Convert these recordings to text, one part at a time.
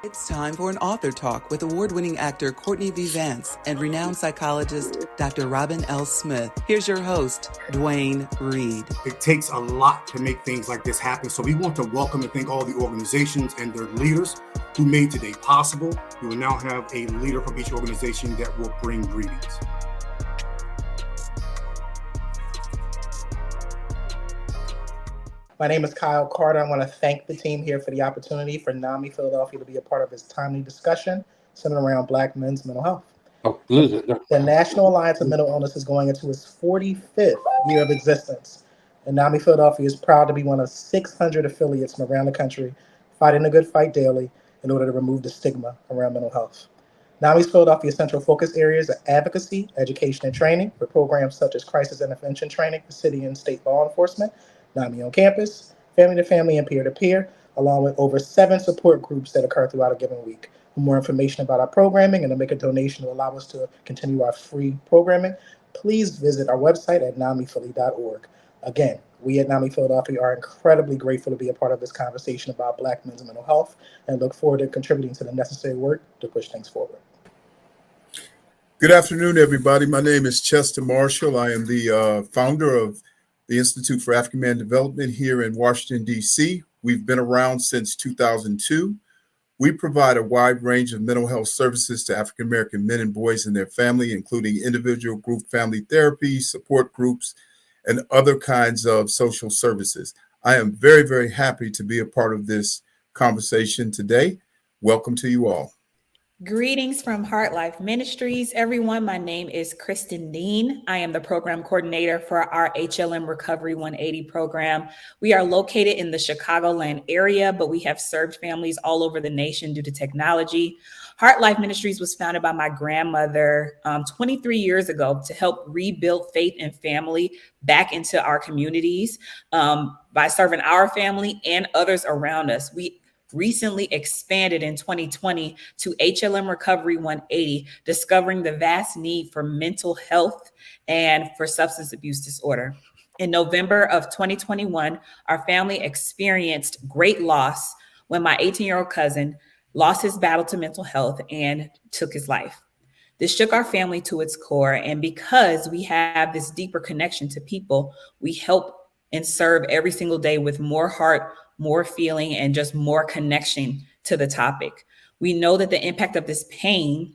It's time for an author talk with award-winning actor Courtney B. Vance and renowned psychologist Dr. Robin L. Smith. Here's your host, Duane Reid. It takes a lot to make things like this happen, so we want to welcome and thank all the organizations and their leaders who made today possible. We will now have a leader from each organization that will bring greetings. My name is Kyle Carter. I want to thank the team here for the opportunity for NAMI Philadelphia to be a part of this timely discussion centered around Black men's mental health. The National Alliance of Mental Illness is going into its 45th year of existence, and NAMI Philadelphia is proud to be one of 600 affiliates from around the country fighting the good fight daily in order to remove the stigma around mental health. NAMI's Philadelphia central focus areas are advocacy, education, and training with programs such as crisis intervention training for city and state law enforcement, NAMI on campus, family-to-family, and peer-to-peer, along with over 7 support groups that occur throughout a given week. For more information about our programming and to make a donation to allow us to continue our free programming, please visit our website at namiphilly.org. Again, we at NAMI Philadelphia are incredibly grateful to be a part of this conversation about Black men's mental health and look forward to contributing to the necessary work to push things forward. Good afternoon, everybody. My name is Chester Marshall. I am the founder of the Institute for African Man Development here in Washington, D.C. We've been around since 2002. We provide a wide range of mental health services to African American men and boys and their family, including individual, group, family therapy, support groups, and other kinds of social services. I am very, very happy to be a part of this conversation today. Welcome to you all. Greetings from Heartlife Ministries, everyone. My name is Kristen Dean. I am the program coordinator for our HLM Recovery 180 program. We are located in the Chicagoland area, but we have served families all over the nation due to technology. Heartlife Ministries was founded by my grandmother 23 years ago to help rebuild faith and family back into our communities by serving our family and others around us. We recently expanded in 2020 to HLM Recovery 180, discovering the vast need for mental health and for substance abuse disorder. In November of 2021, our family experienced great loss when my 18-year-old cousin lost his battle to mental health and took his life. This shook our family to its core, and because we have this deeper connection to people, we help and serve every single day with more heart, more feeling, and just more connection to the topic. We know that the impact of this pain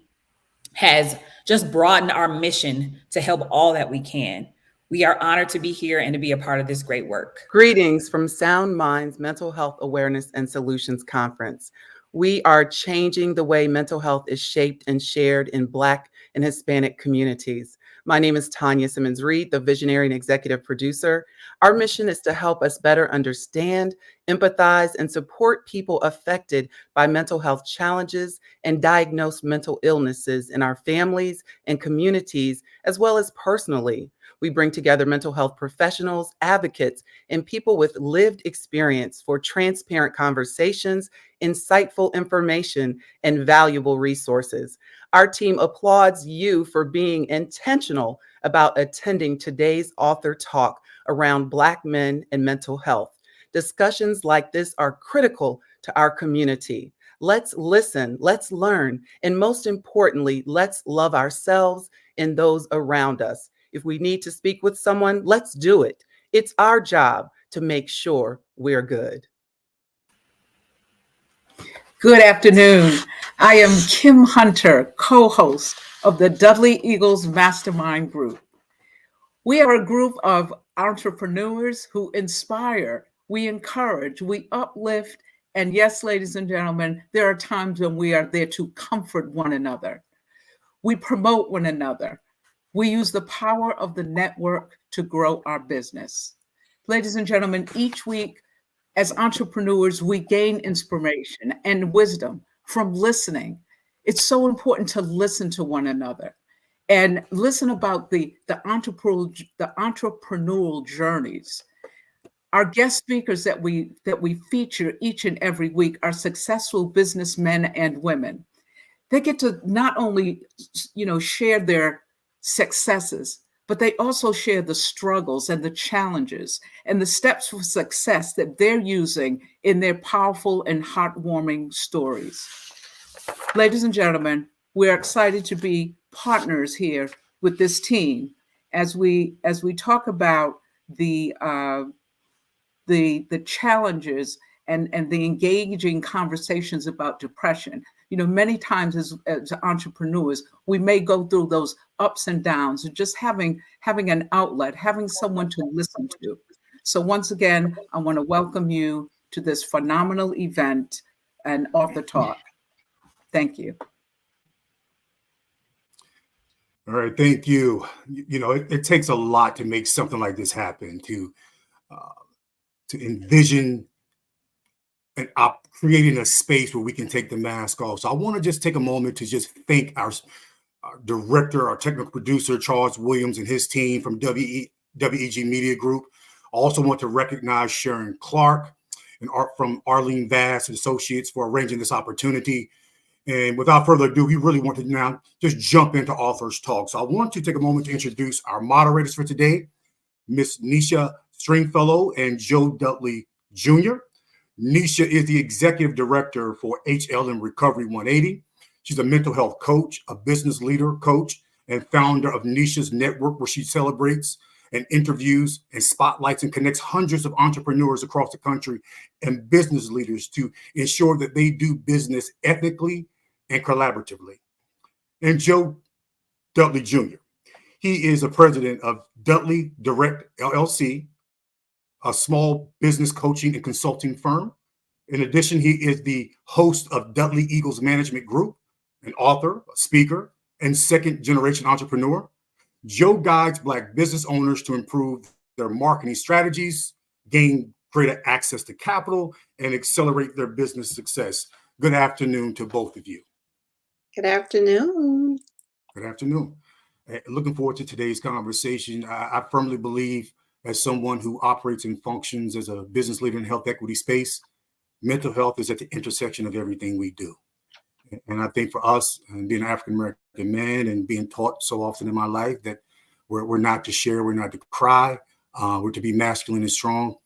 has just broadened our mission to help all that we can. We are honored to be here and to be a part of this great work. Greetings from SoundMinds Mental Health Awareness and Solutions Conference. We are changing the way mental health is shaped and shared in Black and Hispanic communities. My name is Tanya Simmons-Reed, the visionary and executive producer. Our mission is to help us better understand, empathize, and support people affected by mental health challenges and diagnosed mental illnesses in our families and communities, as well as personally. We bring together mental health professionals, advocates, and people with lived experience for transparent conversations, insightful information, and valuable resources. Our team applauds you for being intentional about attending today's author talk around Black men and mental health. Discussions like this are critical to our community. Let's listen, let's learn, and most importantly, let's love ourselves and those around us. If we need to speak with someone, let's do it. It's our job to make sure we're good. Good afternoon. I am Kim Hunter, co-host of the Dudley Eagles Mastermind Group. We are a group of entrepreneurs who inspire, we encourage, we uplift, and yes, ladies and gentlemen, there are times when we are there to comfort one another. We promote one another. We use the power of the network to grow our business. Ladies and gentlemen, each week as entrepreneurs, we gain inspiration and wisdom from listening. It's so important to listen to one another and listen about the entrepreneurial journeys. Our guest speakers that we feature each and every week are successful businessmen and women. They get to not only, share their successes, but they also share the struggles and the challenges and the steps for success that they're using in their powerful and heartwarming stories. Ladies and gentlemen, we're excited to be partners here with this team as we talk about the challenges and the engaging conversations about depression. You know, many times as entrepreneurs, we may go through those ups and downs, and just having an outlet, having someone to listen to. So once again, I want to welcome you to this phenomenal event and Author Talk. Thank you. All right, thank you. You know, it takes a lot to make something like this happen, to envision and creating a space where we can take the mask off. So I want to just take a moment to just thank our director, our technical producer, Charles Williams, and his team from WEG Media Group. I also want to recognize Sharon Clark and from Arlene Vance and Associates for arranging this opportunity. And without further ado, we really want to now just jump into Authors Talk. So I want to take a moment to introduce our moderators for today, Miss Nisha Stringfellow and Joe Dudley Jr. Nisha is the executive director for HLM Recovery 180. She's a mental health coach, a business leader coach, and founder of Nisha's Network, where she celebrates and interviews and spotlights and connects hundreds of entrepreneurs across the country and business leaders to ensure that they do business ethically and collaboratively. And Joe Dudley Jr. He is a president of Dudley Direct LLC, a small business coaching and consulting firm. In addition, he is the host of Dudley Eagles Management Group, an author, a speaker, and second-generation entrepreneur. Joe guides Black business owners to improve their marketing strategies, gain greater access to capital, and accelerate their business success. Good afternoon to both of you. Good afternoon. Good afternoon. Looking forward to today's conversation. I firmly believe, as someone who operates and functions as a business leader in the health equity space, mental health is at the intersection of everything we do. And I think for us, and being an African-American man and being taught so often in my life that we're not to share, we're not to cry, we're to be masculine and strong.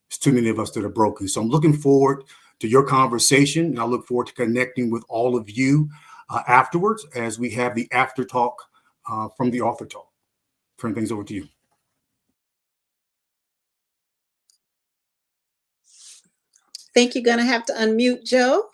There's too many of us that are broken. So I'm looking forward to your conversation, and I look forward to connecting with all of you afterwards as we have the after talk from the Author Talk. Turn things over to you. Think you're going to have to unmute Joe?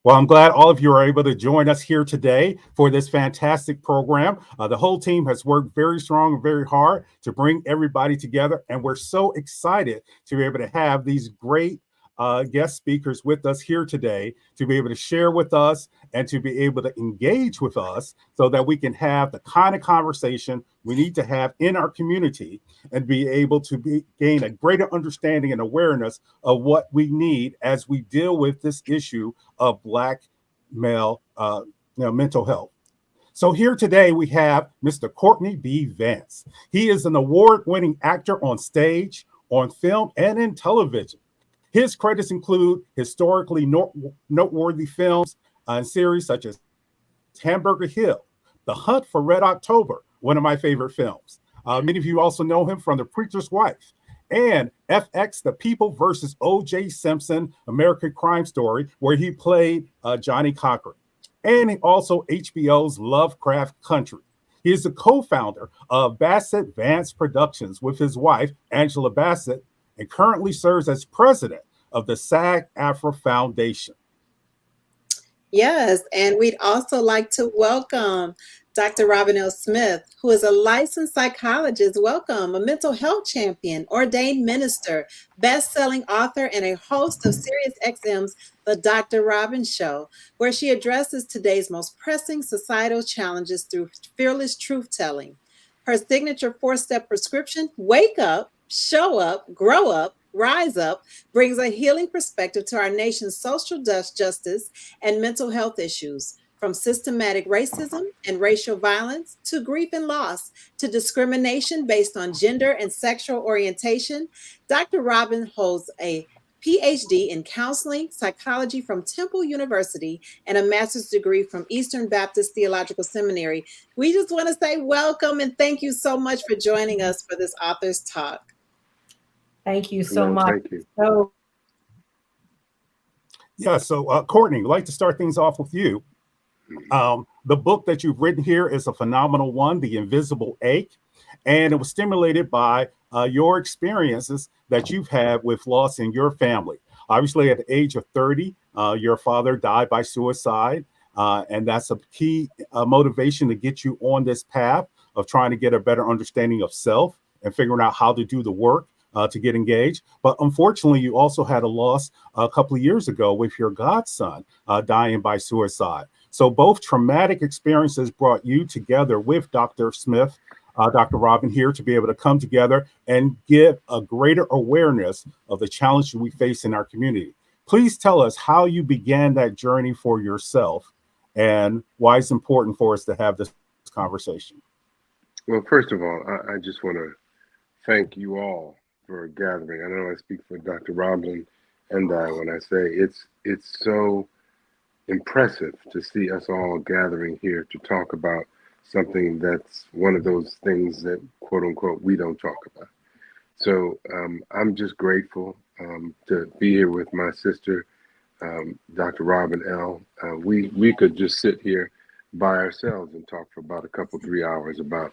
Well, I'm glad all of you are able to join us here today for this fantastic program. The whole team has worked very strong and very hard to bring everybody together, and we're so excited to be able to have these great guest speakers with us here today to be able to share with us and to be able to engage with us so that we can have the kind of conversation we need to have in our community and be able to gain a greater understanding and awareness of what we need as we deal with this issue of Black male mental health. So here today we have Mr. Courtney B. Vance. He is an award-winning actor on stage, on film, and in television. His credits include historically noteworthy films and series such as Hamburger Hill, The Hunt for Red October, one of my favorite films. Many of you also know him from The Preacher's Wife, and FX, The People versus O.J. Simpson, American Crime Story, where he played Johnny Cochran, and also HBO's Lovecraft Country. He is the co-founder of Bassett Vance Productions with his wife, Angela Bassett, and currently serves as president of the SAG-AFTRA Foundation. Yes, and we'd also like to welcome Dr. Robin L. Smith, who is a licensed psychologist. Welcome, a mental health champion, ordained minister, best-selling author, and a host of SiriusXM's The Dr. Robin Show, where she addresses today's most pressing societal challenges through fearless truth-telling. Her signature 4-step prescription, Wake Up, Show Up, Grow Up, Rise Up, brings a healing perspective to our nation's social justice and mental health issues, from systematic racism and racial violence to grief and loss to discrimination based on gender and sexual orientation. Dr. Robin holds a PhD in counseling psychology from Temple University and a master's degree from Eastern Baptist Theological Seminary. We just want to say welcome and thank you so much for joining us for this Authors Talk. Thank you so much. Thank you. So Yeah, so Courtney, I'd like to start things off with you. The book that you've written here is a phenomenal one, The Invisible Ache, and it was stimulated by your experiences that you've had with loss in your family. Obviously, at the age of 30, your father died by suicide, and that's a key motivation to get you on this path of trying to get a better understanding of self and figuring out how to do the work to get engaged. But unfortunately, you also had a loss a couple of years ago with your godson dying by suicide. So both traumatic experiences brought you together with Dr. Smith, Dr. Robin here, to be able to come together and give a greater awareness of the challenges we face in our community. Please tell us how you began that journey for yourself and why it's important for us to have this conversation. Well, first of all, I just want to thank you all for gathering. I know I speak for Dr. Robin and I when I say it's so impressive to see us all gathering here to talk about something that's one of those things that, quote unquote, we don't talk about. So I'm just grateful to be here with my sister, Dr. Robin L. We could just sit here by ourselves and talk for about a couple, 3 hours about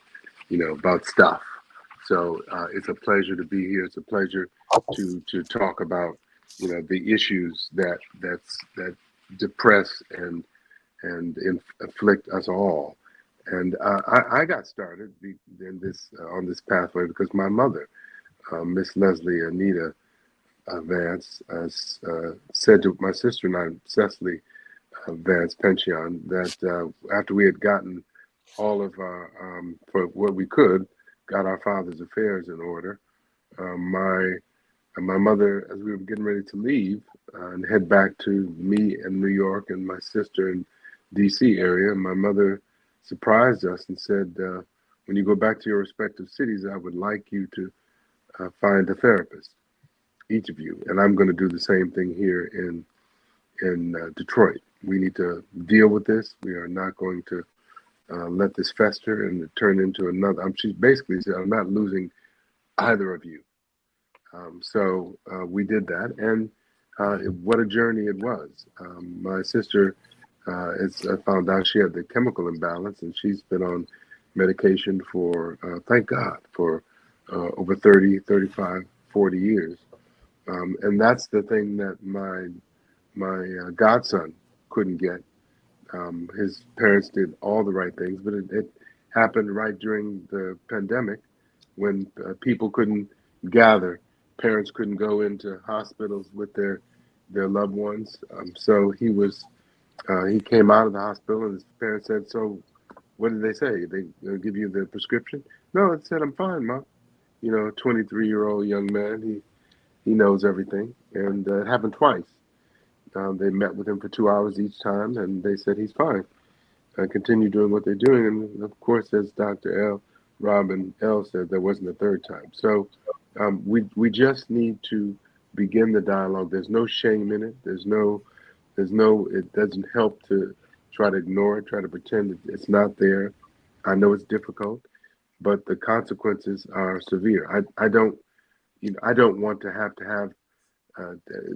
stuff. So it's a pleasure to be here. It's a pleasure to talk about, the issues that depress and afflict us all. And I got started on this pathway because my mother, Miss Leslie Anita Vance, said to my sister and I, Cecily Vance Pension, that after we had gotten all of our, for what we could, got our father's affairs in order, my mother, as we were getting ready to leave and head back to me in New York and my sister in DC area, my mother surprised us and said, when you go back to your respective cities, I would like you to find a therapist, each of you. And I'm going to do the same thing here in Detroit. We need to deal with this. We are not going to let this fester and turn into another. She basically said, I'm not losing either of you. So we did that, and what a journey it was. My sister, I found out she had the chemical imbalance, and she's been on medication for, thank God, for over 30, 35, 40 years. And that's the thing that my godson couldn't get. His parents did all the right things, but it happened right during the pandemic when people couldn't gather. Parents couldn't go into hospitals with their loved ones. So he came out of the hospital and his parents said, so what did they say? They give you the prescription? No, it said, I'm fine, Mom. A 23-year-old young man, he knows everything. And it happened twice. They met with him for 2 hours each time and they said, he's fine. Continue doing what they're doing. And of course, as Dr. Robin L. said, there wasn't a third time. So we just need to begin the dialogue. There's no shame in it. It doesn't help to try to ignore it, try to pretend it's not there. I know it's difficult, but the consequences are severe. I don't want to have,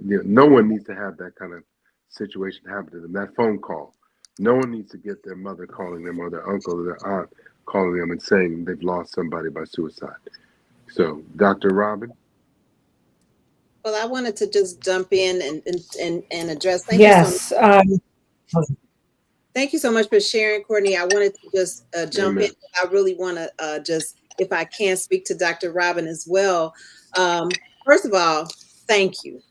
no one needs to have that kind of situation happen to them. That phone call, no one needs to get their mother calling them or their uncle or their aunt calling them and saying they've lost somebody by suicide. So, Dr. Robin? Well, I wanted to just jump in and address. Thank you so much for sharing, Courtney. I wanted to just jump in. I really want to just, if I can, speak to Dr. Robin as well. First of all, thank you.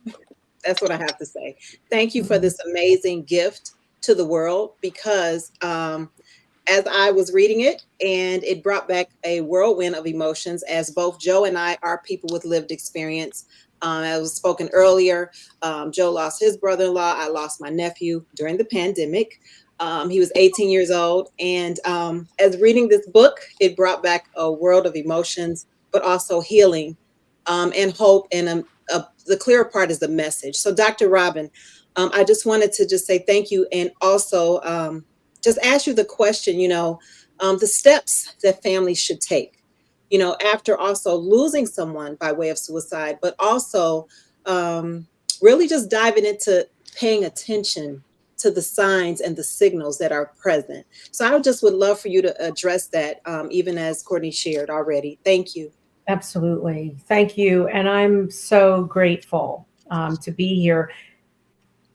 That's what I have to say. Thank you for this amazing gift to the world, because as I was reading it, and it brought back a whirlwind of emotions, as both Joe and I are people with lived experience. As was spoken earlier, Joe lost his brother-in-law. I lost my nephew during the pandemic. He was 18 years old. And as reading this book, it brought back a world of emotions, but also healing and hope. And the clearer part is the message. So Dr. Robin, I just wanted to just say thank you. And also just ask you the question, the steps that families should take, after also losing someone by way of suicide, but also really just diving into paying attention to the signs and the signals that are present. So I just would love for you to address that, even as Courtney shared already. Thank you. Absolutely. Thank you. And I'm so grateful to be here.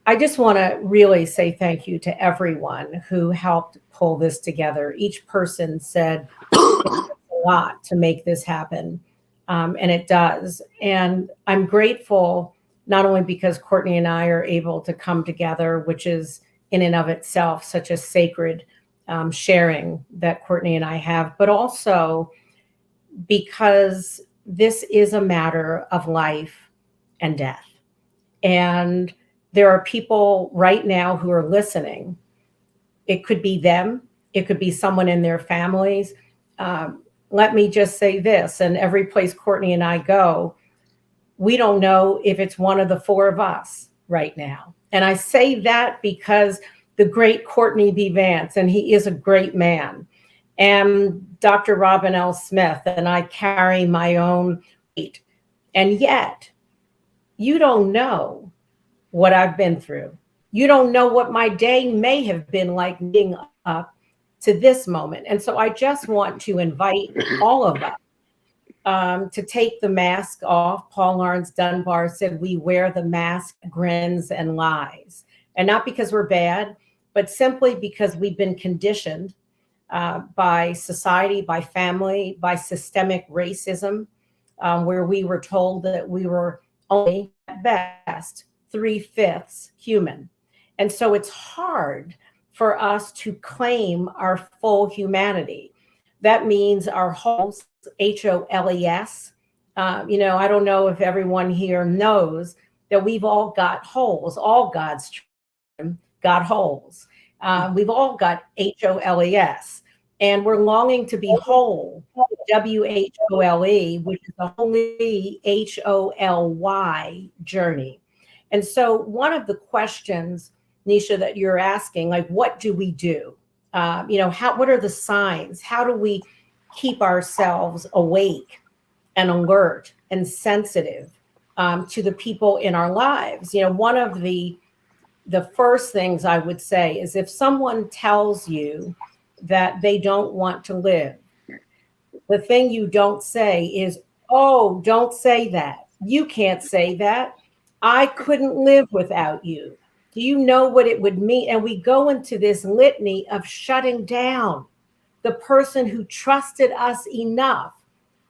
I just want to really say thank you to everyone who helped pull this together. Each person said a lot to make this happen, and it does. And I'm grateful not only because Courtney and I are able to come together, which is in and of itself such a sacred sharing that Courtney and I have, but also because this is a matter of life and death. And there are people right now who are listening. It could be them. It could be someone in their families. Let me just say this, and every place Courtney and I go, we don't know if it's one of the four of us right now. And I say that because the great Courtney B. Vance, and he is a great man, and Dr. Robin L. Smith, and I carry my own weight. And yet, you don't know what I've been through. You don't know what my day may have been like leading up to this moment. And so I just want to invite all of us to take the mask off. Paul Laurence Dunbar said, we wear the mask, grins, and lies. And not because we're bad, but simply because we've been conditioned by society, by family, by systemic racism, where we were told that we were only at best 3/5 human. And so it's hard for us to claim our full humanity. That means our holes, H-O-L-E-S. I don't know if everyone here knows that we've all got holes. All God's children got holes. We've all got H-O-L-E-S. And we're longing to be whole, W-H-O-L-E, which is a holy H-O-L-Y journey. And so one of the questions, Nisha, that you're asking, like, what do we do? What are the signs? How do we keep ourselves awake and alert and sensitive to the people in our lives? One of the first things I would say is if someone tells you that they don't want to live, the thing you don't say is, oh, don't say that. You can't say that. I couldn't live without you. Do you know what it would mean? And we go into this litany of shutting down the person who trusted us enough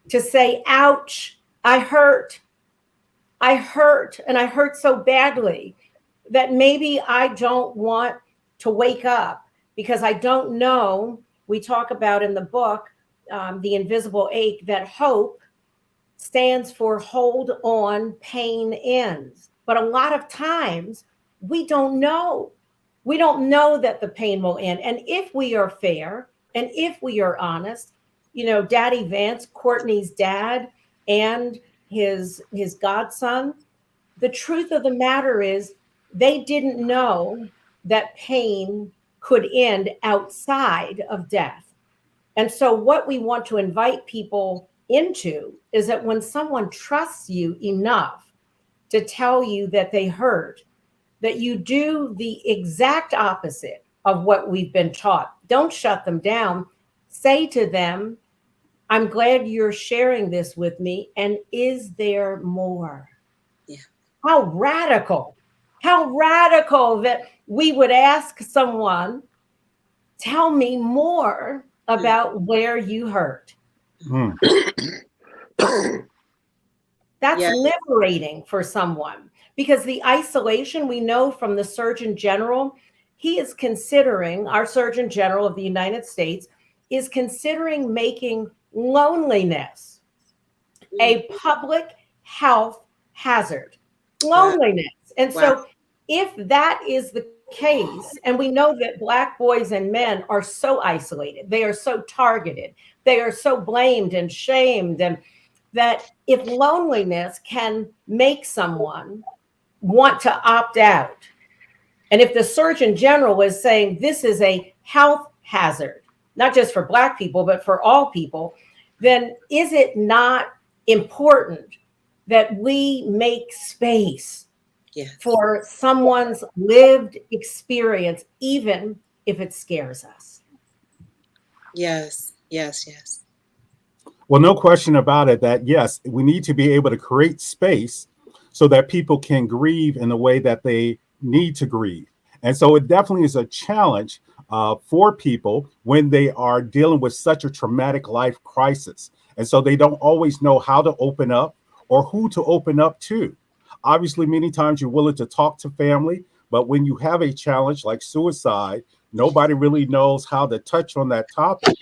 to say, ouch, I hurt, and I hurt so badly that maybe I don't want to wake up because I don't know. We talk about in the book, The Invisible Ache, that hope stands for hold on, pain ends. But a lot of times we don't know. We don't know that the pain will end. And if we are fair and if we are honest, Daddy Vance, Courtney's dad, and his godson, the truth of the matter is they didn't know that pain could end outside of death. And so what we want to invite people into is that when someone trusts you enough to tell you that they hurt, that you do the exact opposite of what we've been taught. Don't shut them down. Say to them, I'm glad you're sharing this with me. And is there more? Yeah. How radical that we would ask someone, tell me more about where you hurt. Mm. That's Yeah. liberating for someone, because the isolation, we know from the Surgeon General, he is considering, our Surgeon General of the United States is considering making loneliness a public health hazard. Loneliness. And so if that is the case, and we know that Black boys and men are so isolated, they are so targeted, they are so blamed and shamed, and that if loneliness can make someone want to opt out, and if the Surgeon General is saying this is a health hazard, not just for Black people, but for all people, then is it not important that we make space Yes. for someone's lived experience, even if it scares us. Yes. Yes. Yes. Well, no question about it that yes, we need to be able to create space so that people can grieve in the way that they need to grieve. And so it definitely is a challenge for people when they are dealing with such a traumatic life crisis. And so they don't always know how to open up or who to open up to. Obviously, many times you're willing to talk to family, but when you have a challenge like suicide, nobody really knows how to touch on that topic.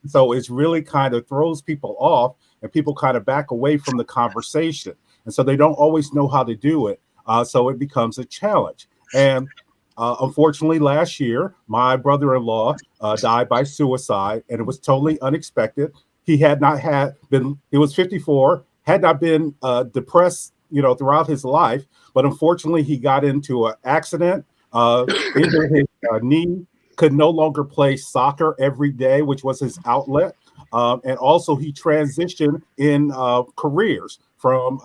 So it's really kind of throws people off and people kind of back away from the conversation. And so they don't always know how to do it. So it becomes a challenge. And unfortunately, last year, my brother-in-law died by suicide, and it was totally unexpected. He had not had been, he was 54, had not been depressed, throughout his life. But unfortunately, he got into an accident, injured his knee, could no longer play soccer every day, which was his outlet. And also he transitioned in careers from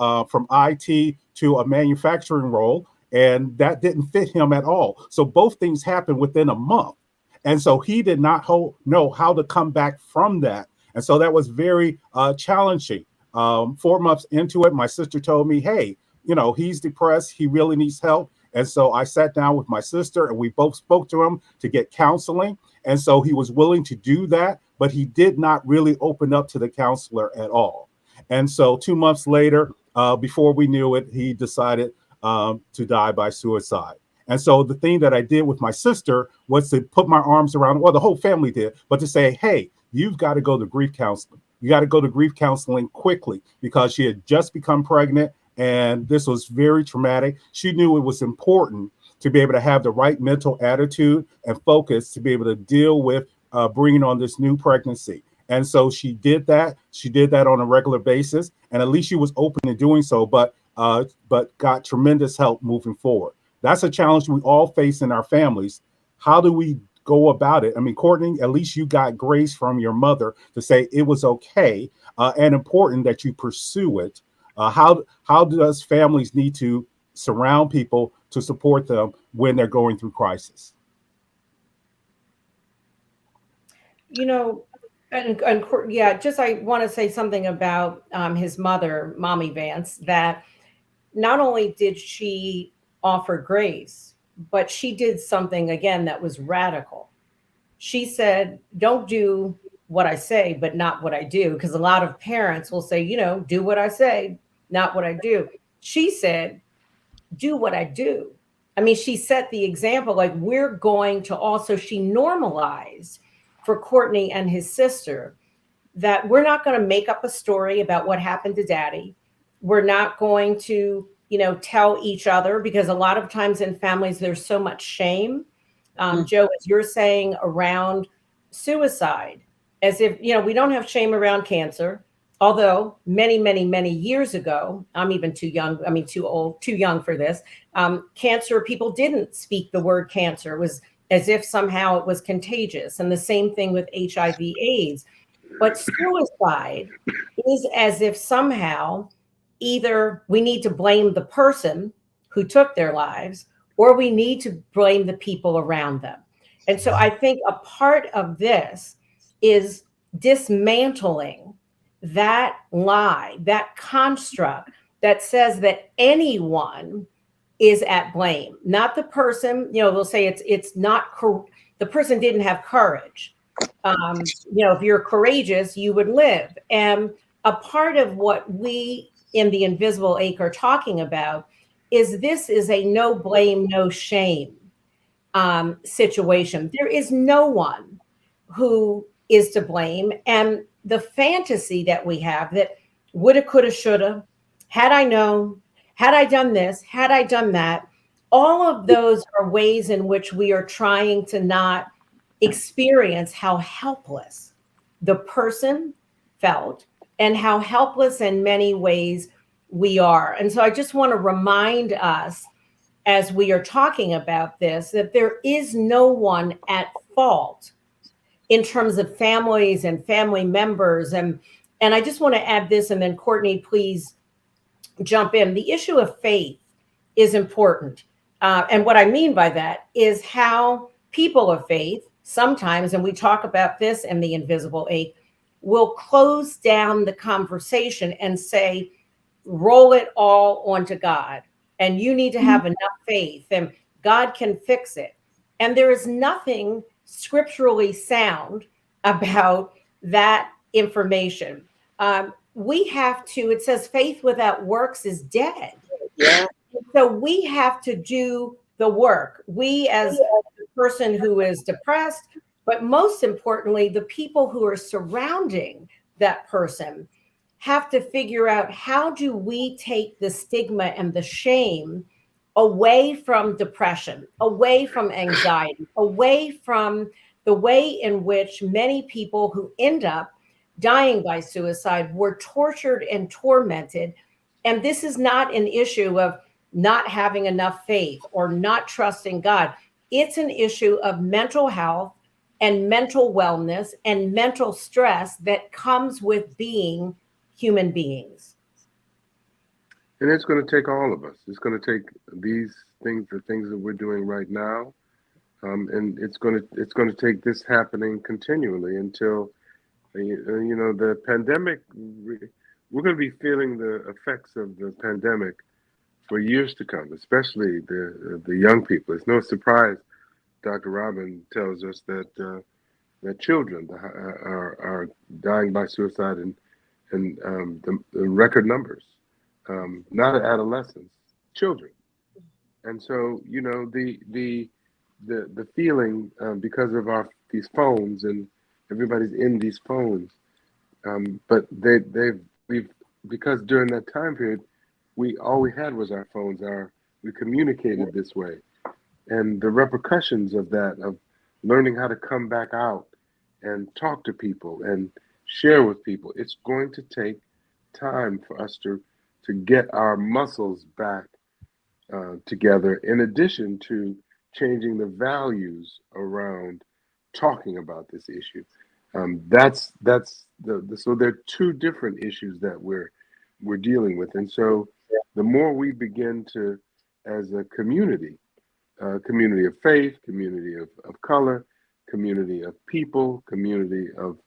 IT to a manufacturing role, and that didn't fit him at all. So both things happened within a month. And so he did not know how to come back from that. And so that was very challenging. 4 months into it, my sister told me, hey, he's depressed. He really needs help. And so I sat down with my sister and we both spoke to him to get counseling. And so he was willing to do that, but he did not really open up to the counselor at all. And so 2 months later, before we knew it, he decided to die by suicide. And so the thing that I did with my sister was to put my arms around, well, the whole family did, but to say, hey, you've got to go to grief counseling. You got to go to grief counseling quickly, because she had just become pregnant. And this was very traumatic. She knew it was important to be able to have the right mental attitude and focus to be able to deal with bringing on this new pregnancy. And so she did that. She did that on a regular basis. And at least she was open to doing so, but got tremendous help moving forward. That's a challenge we all face in our families. How do we go about it? I mean, Courtney, at least you got grace from your mother to say it was okay and important that you pursue it. How does families need to surround people to support them when they're going through crisis? I want to say something about his mother, Mommy Vance, that not only did she offer grace, but she did something, again, that was radical. She said, don't do what I say, but not what I do. Because a lot of parents will say, do what I say, not what I do. She said, do what I do. I mean, she set the example, like we're going to also, she normalized for Courtney and his sister that we're not going to make up a story about what happened to daddy. We're not going to, tell each other, because a lot of times in families, there's so much shame. Joe, as you're saying, around suicide, as if, we don't have shame around cancer. Although many, many, many years ago, I'm even too young for this, cancer, people didn't speak the word cancer. It was as if somehow it was contagious. And the same thing with HIV/AIDS. But suicide is as if somehow either we need to blame the person who took their lives, or we need to blame the people around them. And so I think a part of this is dismantling that lie, that construct that says that anyone is at blame, not the person. They'll say it's not the person didn't have courage. If you're courageous, you would live. And a part of what we in the Invisible Ache are talking about is this is a no blame, no shame situation. There is no one who is to blame. And the fantasy that we have that woulda, coulda, shoulda, had I known, had I done this, had I done that, all of those are ways in which we are trying to not experience how helpless the person felt and how helpless in many ways we are. And so I just want to remind us, as we are talking about this, that there is no one at fault in terms of families and family members. And I just want to add this, and then Courtney, please jump in. The issue of faith is important. And what I mean by that is how people of faith sometimes, and we talk about this in The Invisible Ache, will close down the conversation and say, roll it all onto God. And you need to have enough faith and God can fix it. And there is nothing scripturally sound about that information. We have to, it says faith without works is dead. Yeah. So we have to do the work. We, as the person who is depressed, but most importantly, the people who are surrounding that person, have to figure out, how do we take the stigma and the shame away from depression, away from anxiety, away from the way in which many people who end up dying by suicide were tortured and tormented. And this is not an issue of not having enough faith or not trusting God. It's an issue of mental health and mental wellness and mental stress that comes with being human beings. And it's going to take all of us. It's going to take these things, the things that we're doing right now, and it's going to take this happening continually until the pandemic. We're going to be feeling the effects of the pandemic for years to come, especially the young people. It's no surprise Dr. Robin tells us that children are dying by suicide in the record numbers, not adolescents, children. And so, the feeling, because of these phones, and everybody's in these phones, but because during that time period, all we had was our phones. We communicated this way, and the repercussions of that, of learning how to come back out and talk to people and share with people, it's going to take time for us to get our muscles back together, in addition to changing the values around talking about this issue. So there are two different issues that we're dealing with. And so the more we begin to, as a community of faith, community of color, community of people, community of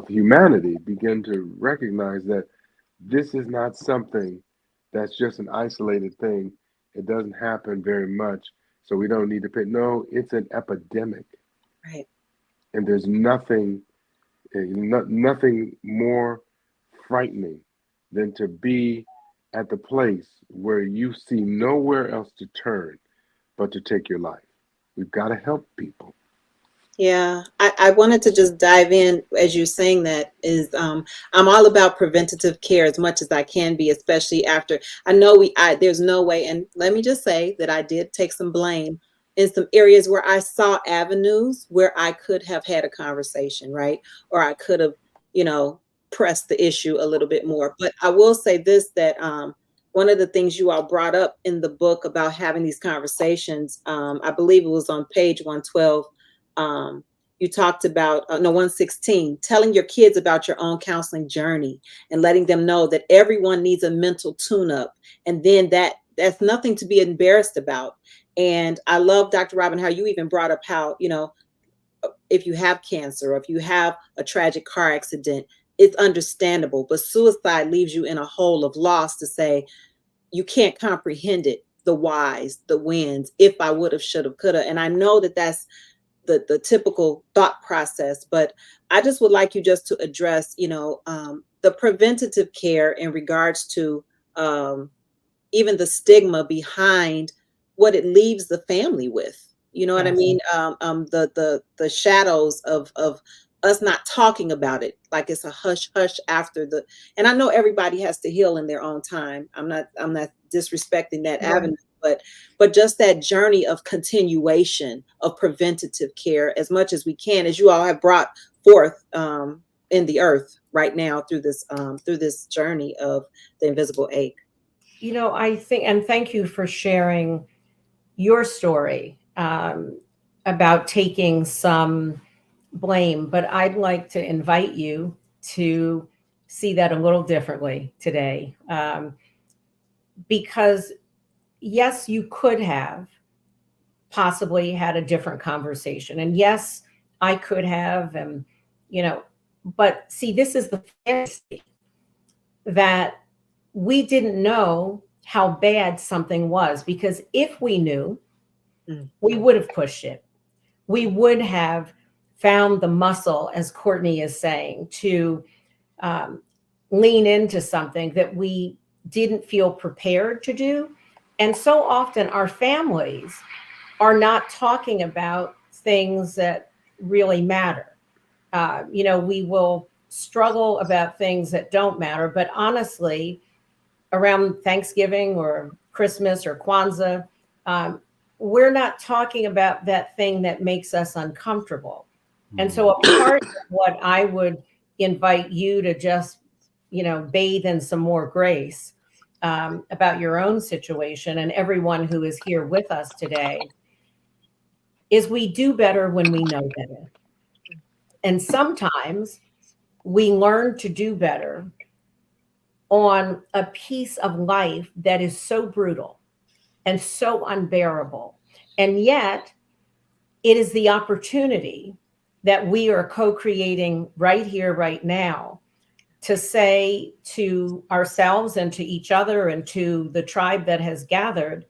humanity, begin to recognize that this is not something that's just an isolated thing. It doesn't happen very much, so we don't need to pay. No, it's an epidemic. Right. And there's nothing more frightening than to be at the place where you see nowhere else to turn but to take your life. We've got to help people. Yeah, I wanted to just dive in as you're saying that is, I'm all about preventative care as much as I can be, especially after I know there's no way. And let me just say that I did take some blame in some areas where I saw avenues where I could have had a conversation, right? Or I could have, pressed the issue a little bit more. But I will say this, that one of the things you all brought up in the book about having these conversations, I believe it was on page 112. You talked about 116, telling your kids about your own counseling journey and letting them know that everyone needs a mental tune-up, and then that's nothing to be embarrassed about. And I love, Dr. Robin, how you even brought up how, if you have cancer or if you have a tragic car accident, it's understandable, but suicide leaves you in a hole of loss to say you can't comprehend it, the whys, the whens, if I would have, should have, could have. And I know that that's the typical thought process, but I just would like you just to address, the preventative care in regards to even the stigma behind what it leaves the family with. You know what I mean? The shadows of us not talking about it, like it's a hush hush after and I know everybody has to heal in their own time. I'm not disrespecting that avenue, but just that journey of continuation of preventative care as much as we can, as you all have brought forth in the earth right now through this journey of the invisible ache. I think, and thank you for sharing your story about taking some blame, but I'd like to invite you to see that a little differently today, because yes, you could have possibly had a different conversation. And yes, I could have, and, but see, this is the fantasy that we didn't know how bad something was, because if we knew, we would have pushed it. We would have found the muscle, as Courtney is saying, to lean into something that we didn't feel prepared to do. And so often our families are not talking about things that really matter. We will struggle about things that don't matter, but honestly, around Thanksgiving or Christmas or Kwanzaa, we're not talking about that thing that makes us uncomfortable. And so a part of what I would invite you to just, bathe in some more grace about your own situation, and everyone who is here with us today, is we do better when we know better. And sometimes we learn to do better on a piece of life that is so brutal and so unbearable. And yet it is the opportunity that we are co-creating right here, right now, to say to ourselves and to each other and to the tribe that has gathered.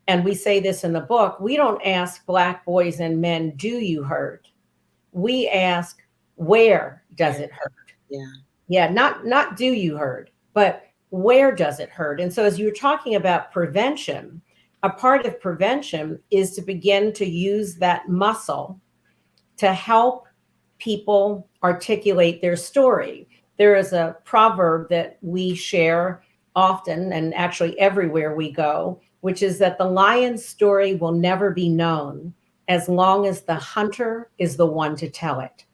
And we say this in the book, we don't ask Black boys and men, do you hurt? We ask, where does it hurt? Yeah, not do you hurt, but where does it hurt? And so as you're talking about prevention, a part of prevention is to begin to use that muscle to help people articulate their story. There is a proverb that we share often, and actually everywhere we go, which is that the lion's story will never be known as long as the hunter is the one to tell it.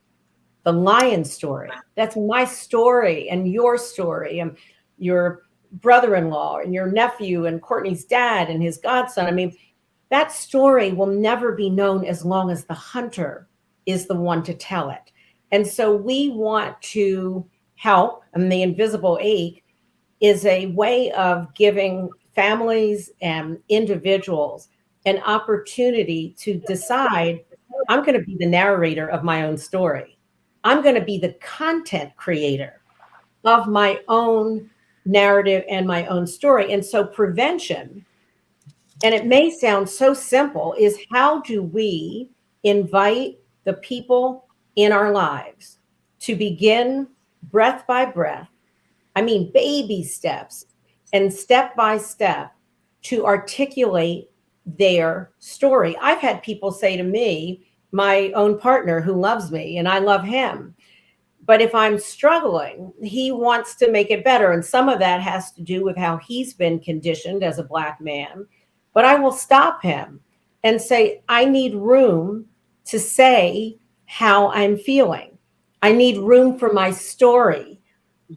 The lion's story, that's my story and your story and your brother-in-law and your nephew and Courtney's dad and his godson. I mean, that story will never be known as long as the hunter is the one to tell it. And so we want to help, and the Invisible Ache is a way of giving families and individuals an opportunity to decide, I'm going to be the narrator of my own story. I'm going to be the content creator of my own narrative and my own story. And so prevention, and it may sound so simple, is how do we invite the people in our lives to begin breath by breath, baby steps and step by step, to articulate their story. I've had people say to me, my own partner who loves me and I love him, but if I'm struggling, he wants to make it better. And some of that has to do with how he's been conditioned as a Black man. But I will stop him and say, I need room to say how I'm feeling. I need room for my story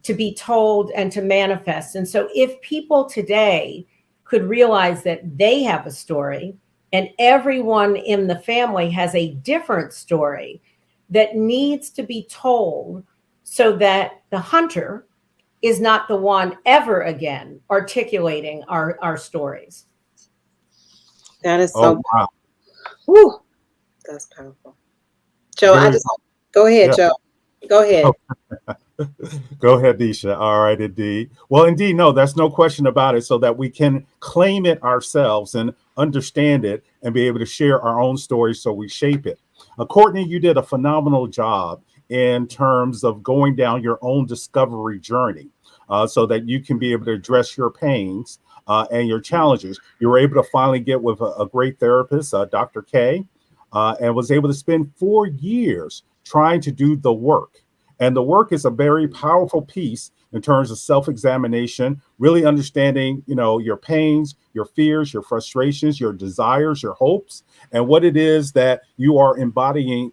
to be told and to manifest. And so if people today could realize that they have a story, and everyone in the family has a different story that needs to be told, so that the hunter is not the one ever again articulating our stories. That is so wow. Whew, that's powerful. Joe, go ahead, Joe. Go ahead. Go ahead, Disha. All right, indeed. Well, indeed, no, that's no question about it, so that we can claim it ourselves and understand it and be able to share our own stories so we shape it. Courtney, you did a phenomenal job in terms of going down your own discovery journey so that you can be able to address your pains and your challenges. You were able to finally get with a great therapist, Dr. K, and was able to spend 4 years trying to do the work. And the work is a very powerful piece in terms of self-examination, really understanding, your pains, your fears, your frustrations, your desires, your hopes, and what it is that you are embodying,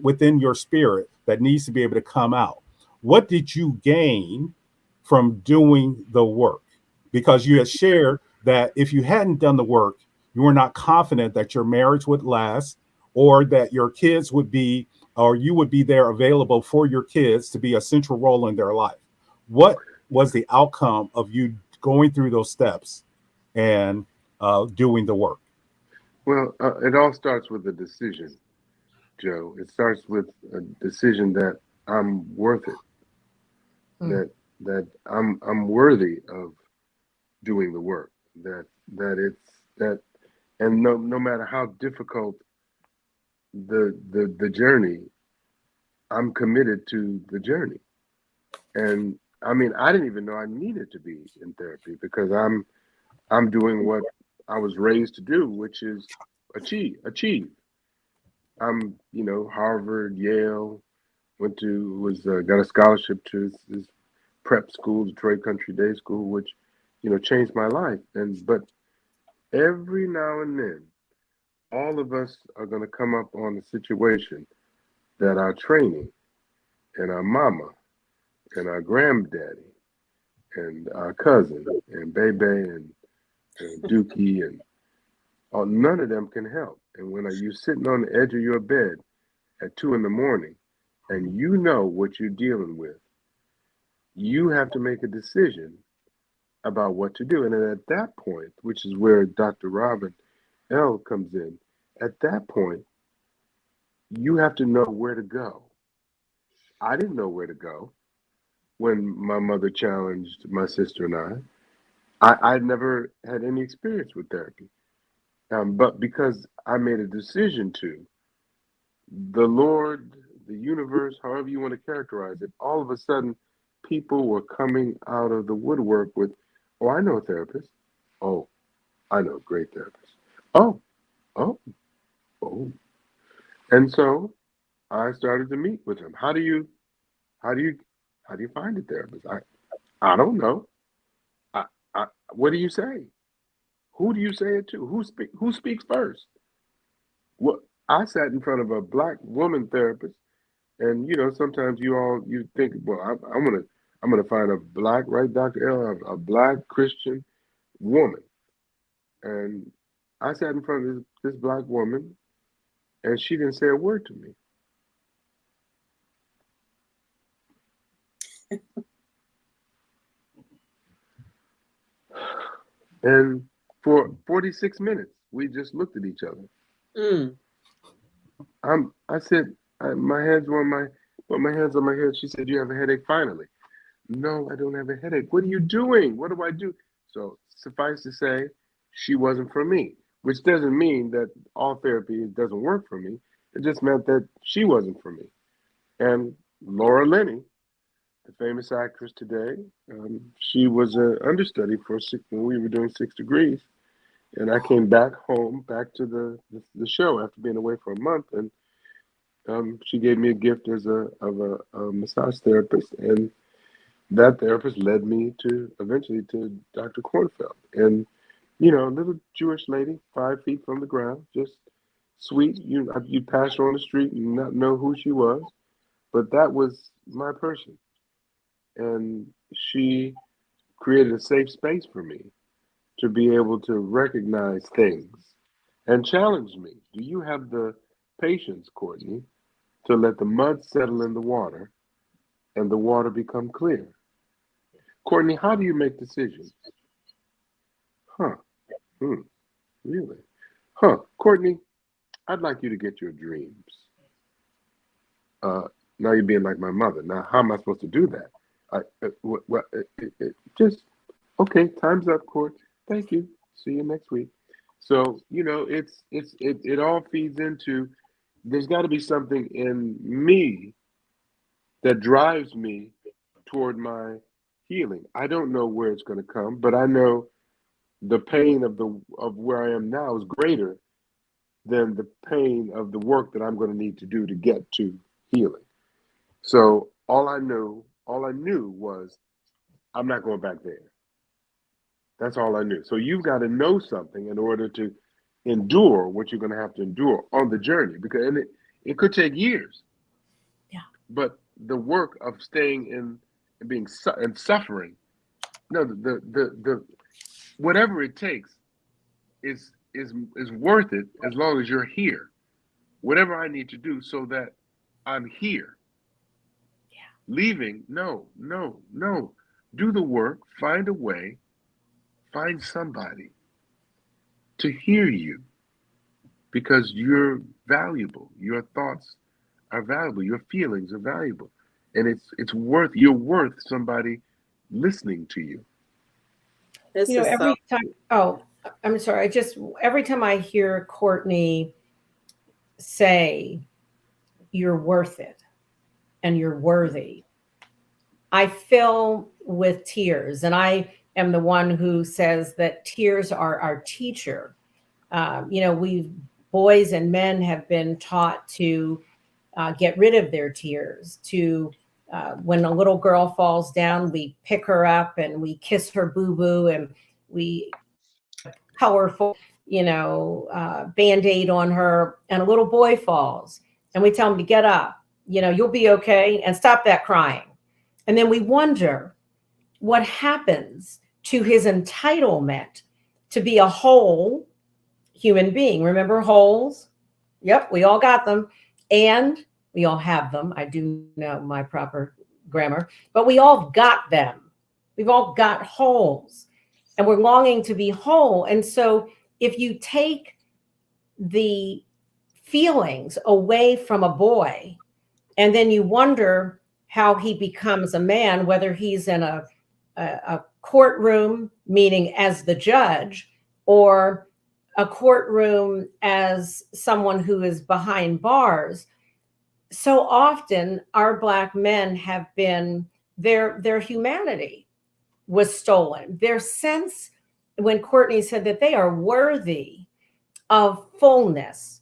within your spirit that needs to be able to come out. What did you gain from doing the work? Because you had shared that if you hadn't done the work, you were not confident that your marriage would last, or that your kids would be, or you would be there available for your kids to be a central role in their life. What was the outcome of you going through those steps and doing the work? Well, it all starts with a decision, Joe. It starts with a decision that I'm worth it, that I'm worthy of doing the work, and no matter how difficult the journey, I'm committed to the journey. And I mean, I didn't even know I needed to be in therapy because I'm doing what I was raised to do, which is achieve. I'm, Harvard, Yale, got a scholarship to his prep school, Detroit Country Day School, which, changed my life. But every now and then, all of us are going to come up on a situation that our training and our mama and our granddaddy and our cousin and Bebe and Dookie and none of them can help. And when you're sitting on the edge of your bed at 2 a.m. and you know what you're dealing with, you have to make a decision about what to do. And then at that point, which is where Dr. Robin L. comes in, at that point, you have to know where to go. I didn't know where to go when my mother challenged my sister and I'd never had any experience with therapy. But because I made a decision to, the Lord, the universe, however you want to characterize it, all of a sudden, people were coming out of the woodwork with, oh, I know a therapist. Oh, I know a great therapist. Oh. And so I started to meet with him. How do you find a therapist? I don't know. What do you say? Who do you say it to? Who speaks first? What I sat in front of a black woman therapist, and sometimes you think, well, I'm gonna find a black, right, Dr. L, a black Christian woman, and I sat in front of this black woman, and she didn't say a word to me. And for 46 minutes, we just looked at each other. I said, my hands were on my hands on my head. She said, "You have a headache finally." No, I don't have a headache. What are you doing? What do I do? So suffice to say, she wasn't for me, which doesn't mean that all therapy doesn't work for me. It just meant that she wasn't for me. And Laura Linney, the famous actress today, she was an understudy when we were doing 6 Degrees. And I came back home, back to the show after being away for a month, and she gave me a gift of a massage therapist, and that therapist led me eventually to Dr. Kornfeld, and little Jewish lady, 5 feet from the ground, just sweet. You'd pass her on the street and not know who she was, but that was my person, and she created a safe space for me to be able to recognize things and challenge me. Do you have the patience, Courtney, to let the mud settle in the water and the water become clear? Courtney, how do you make decisions? Really? Courtney, I'd like you to get your dreams. Now you're being like my mother. Now, how am I supposed to do that? Just, okay, time's up, Court. Thank you. See you next week. So, it all feeds into, there's got to be something in me that drives me toward my healing. I don't know where it's going to come, but I know the pain of where I am now is greater than the pain of the work that I'm going to need to do to get to healing. So all I knew was I'm not going back there. That's all I knew. So you've got to know something in order to endure what you're going to have to endure on the journey, because it could take years. Yeah. But the work of staying in and being and suffering, no, the whatever it takes is worth it as long as you're here. Whatever I need to do so that I'm here. Yeah. Leaving, no. Do the work, find a way, find somebody to hear you, because you're valuable. Your thoughts are valuable. Your feelings are valuable. And you're worth somebody listening to you. This is Every time, I'm sorry, every time I hear Courtney say, you're worth it and you're worthy, I fill with tears. And I am the one who says that tears are our teacher. Boys and men have been taught to get rid of their tears, when a little girl falls down, we pick her up and we kiss her boo-boo, and we colorful, Band-Aid on her, and a little boy falls and we tell him to get up, you'll be okay, and stop that crying. And then we wonder what happens to his entitlement to be a whole human being. Remember holes? Yep, we all got them. And we all have them. I do know my proper grammar, but we all got them. We've all got holes, and we're longing to be whole. And so if you take the feelings away from a boy, and then you wonder how he becomes a man, whether he's in a courtroom, meaning as the judge, or a courtroom as someone who is behind bars. So often our Black men have been, their humanity was stolen. Their sense, when Courtney said that they are worthy of fullness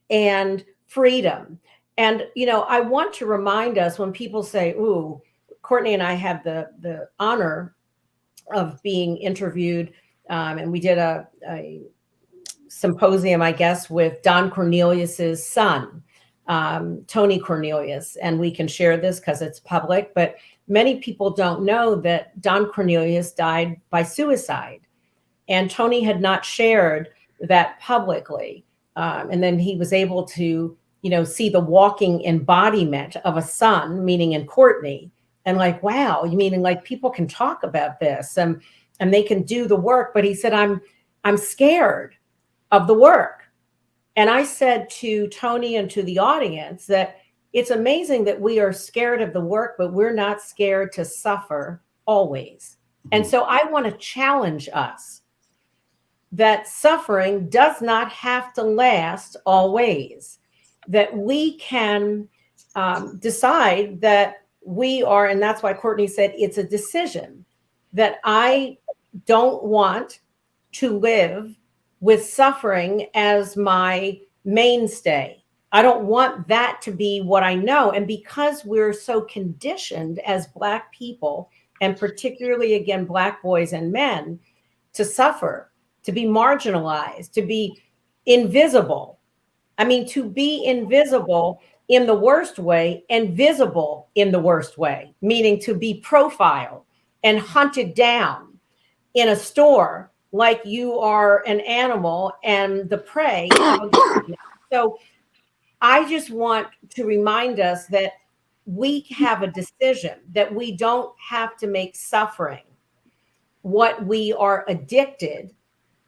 and freedom. And, I want to remind us, when people say, ooh, Courtney and I had the honor of being interviewed, and we did a symposium, I guess, with Don Cornelius's son, Tony Cornelius, and we can share this because it's public, but many people don't know that Don Cornelius died by suicide, and Tony had not shared that publicly. And then he was able to, see the walking embodiment of a son, meaning in Courtney, and like, wow, you mean like people can talk about this and they can do the work. But he said, I'm scared of the work. And I said to Tony and to the audience that it's amazing that we are scared of the work, but we're not scared to suffer always. And so I want to challenge us that suffering does not have to last always, that we can decide that we are, and that's why Courtney said it's a decision, that I don't want to live with suffering as my mainstay. I don't want that to be what I know. And because we're so conditioned as Black people, and particularly, again, Black boys and men, to suffer, to be marginalized, to be invisible. I mean, to be invisible in the worst way and visible in the worst way, meaning to be profiled and hunted down in a store like you are an animal and the prey. So I just want to remind us that we have a decision, that we don't have to make suffering what we are addicted,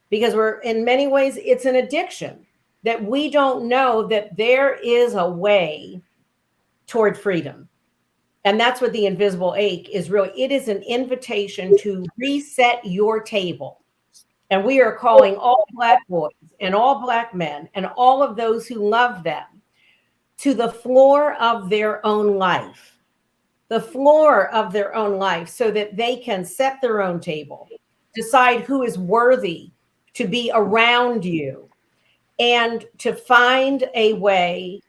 because we're, in many ways, it's an addiction, that we don't know that there is a way toward freedom. And that's what the invisible ache is really. It is an invitation to reset your table. And we are calling all Black boys and all Black men and all of those who love them to the floor of their own life, the floor of their own life, so that they can set their own table, decide who is worthy to be around you, and to find a way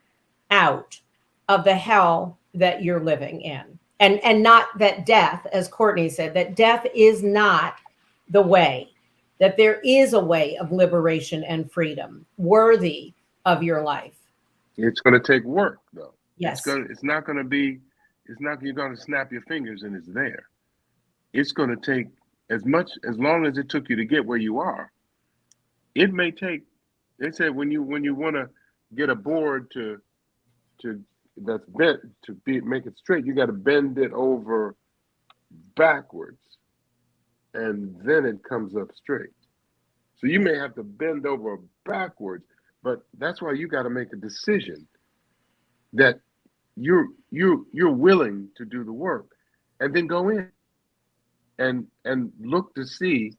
out of the hell that you're living in. And not that death, as Courtney said, that death is not the way, that there is a way of liberation and freedom worthy of your life. It's going to take work, though. Yes. It's not going to be, you're going to snap your fingers and it's there. It's going to take as long as it took you to get where you are. It may take, they said when you want to get a board that's bent make it straight, you got to bend it over backwards, and then it comes up straight. So you may have to bend over backwards, but that's why you got to make a decision that you're willing to do the work, and then go in and look to see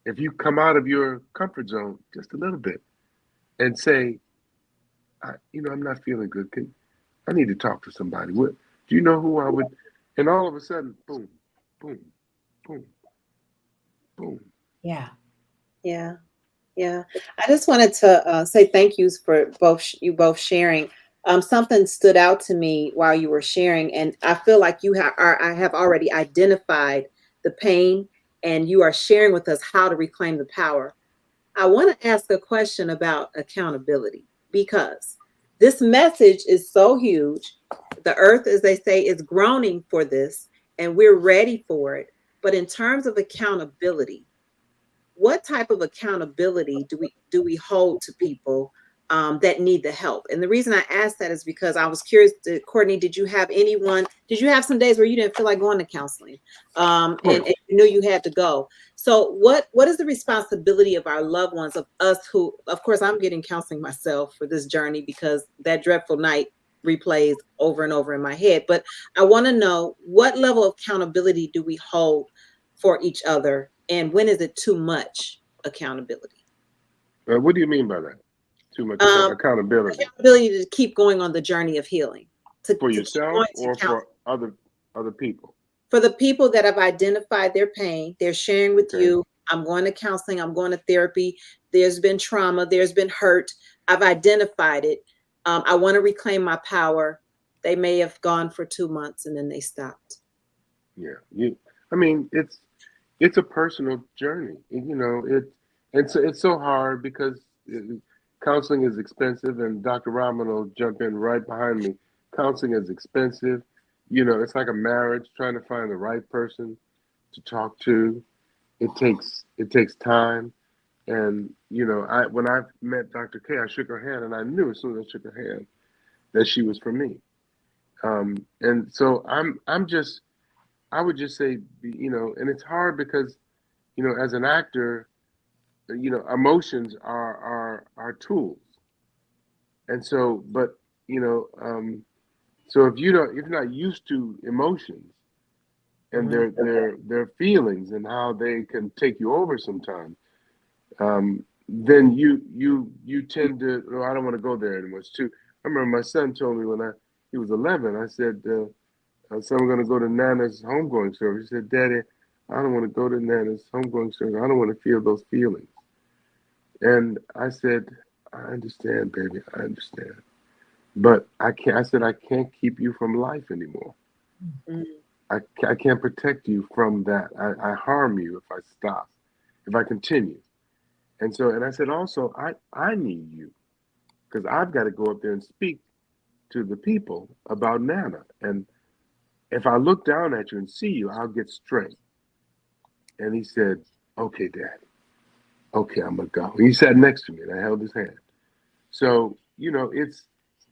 if you come out of your comfort zone just a little bit and say, I'm not feeling good. I need to talk to somebody. Do you know who I would? And all of a sudden, boom, boom, boom, boom. Yeah. Yeah. Yeah. I just wanted to say thank yous for you both sharing. Something stood out to me while you were sharing, and I feel like I have already identified the pain, and you are sharing with us how to reclaim the power. I want to ask a question about accountability, because this message is so huge. The earth, as they say, is groaning for this, and we're ready for it. But in terms of accountability, what type of accountability do we hold to people that need the help? And the reason I asked that is because I was curious. Courtney, did you have some days where you didn't feel like going to counseling, and you knew you had to go? So what is the responsibility of our loved ones, of us who, of course, I'm getting counseling myself for this journey because that dreadful night replays over and over in my head. But I want to know, what level of accountability do we hold for each other, and when is it too much accountability? What do you mean by that? Too much accountability? Accountability to keep going on the journey of healing. For yourself or for other people? For the people that have identified their pain, they're sharing with you, I'm going to counseling, I'm going to therapy, there's been trauma, there's been hurt, I've identified it. I want to reclaim my power. They may have gone for 2 months and then they stopped. Yeah, it's a personal journey. It's so hard because counseling is expensive, and Dr. Rahman will jump in right behind me. Counseling is expensive. It's like a marriage, trying to find the right person to talk to. It takes time. And when I met Dr. K, I shook her hand, and I knew as soon as I shook her hand that she was for me. And so I would just say, and it's hard because, as an actor, emotions are tools. And so, but, so if you're not used to emotions and their feelings and how they can take you over sometimes, then you tend to, I don't want to go there anymore. It's too. I remember my son told me when he was 11, I said, son, we're going to go to Nana's homegoing service. He said, Daddy, I don't want to go to Nana's homegoing service. I don't want to feel those feelings. And I said, I understand, baby, I understand. But I said, I can't keep you from life anymore. Mm-hmm. I can't protect you from that. I harm you if I stop, if I continue. And I said, also, I need you, because I've got to go up there and speak to the people about Nana. And if I look down at you and see you, I'll get strength. And he said, okay, Dad. Okay, I'm going to go. He sat next to me and I held his hand. So,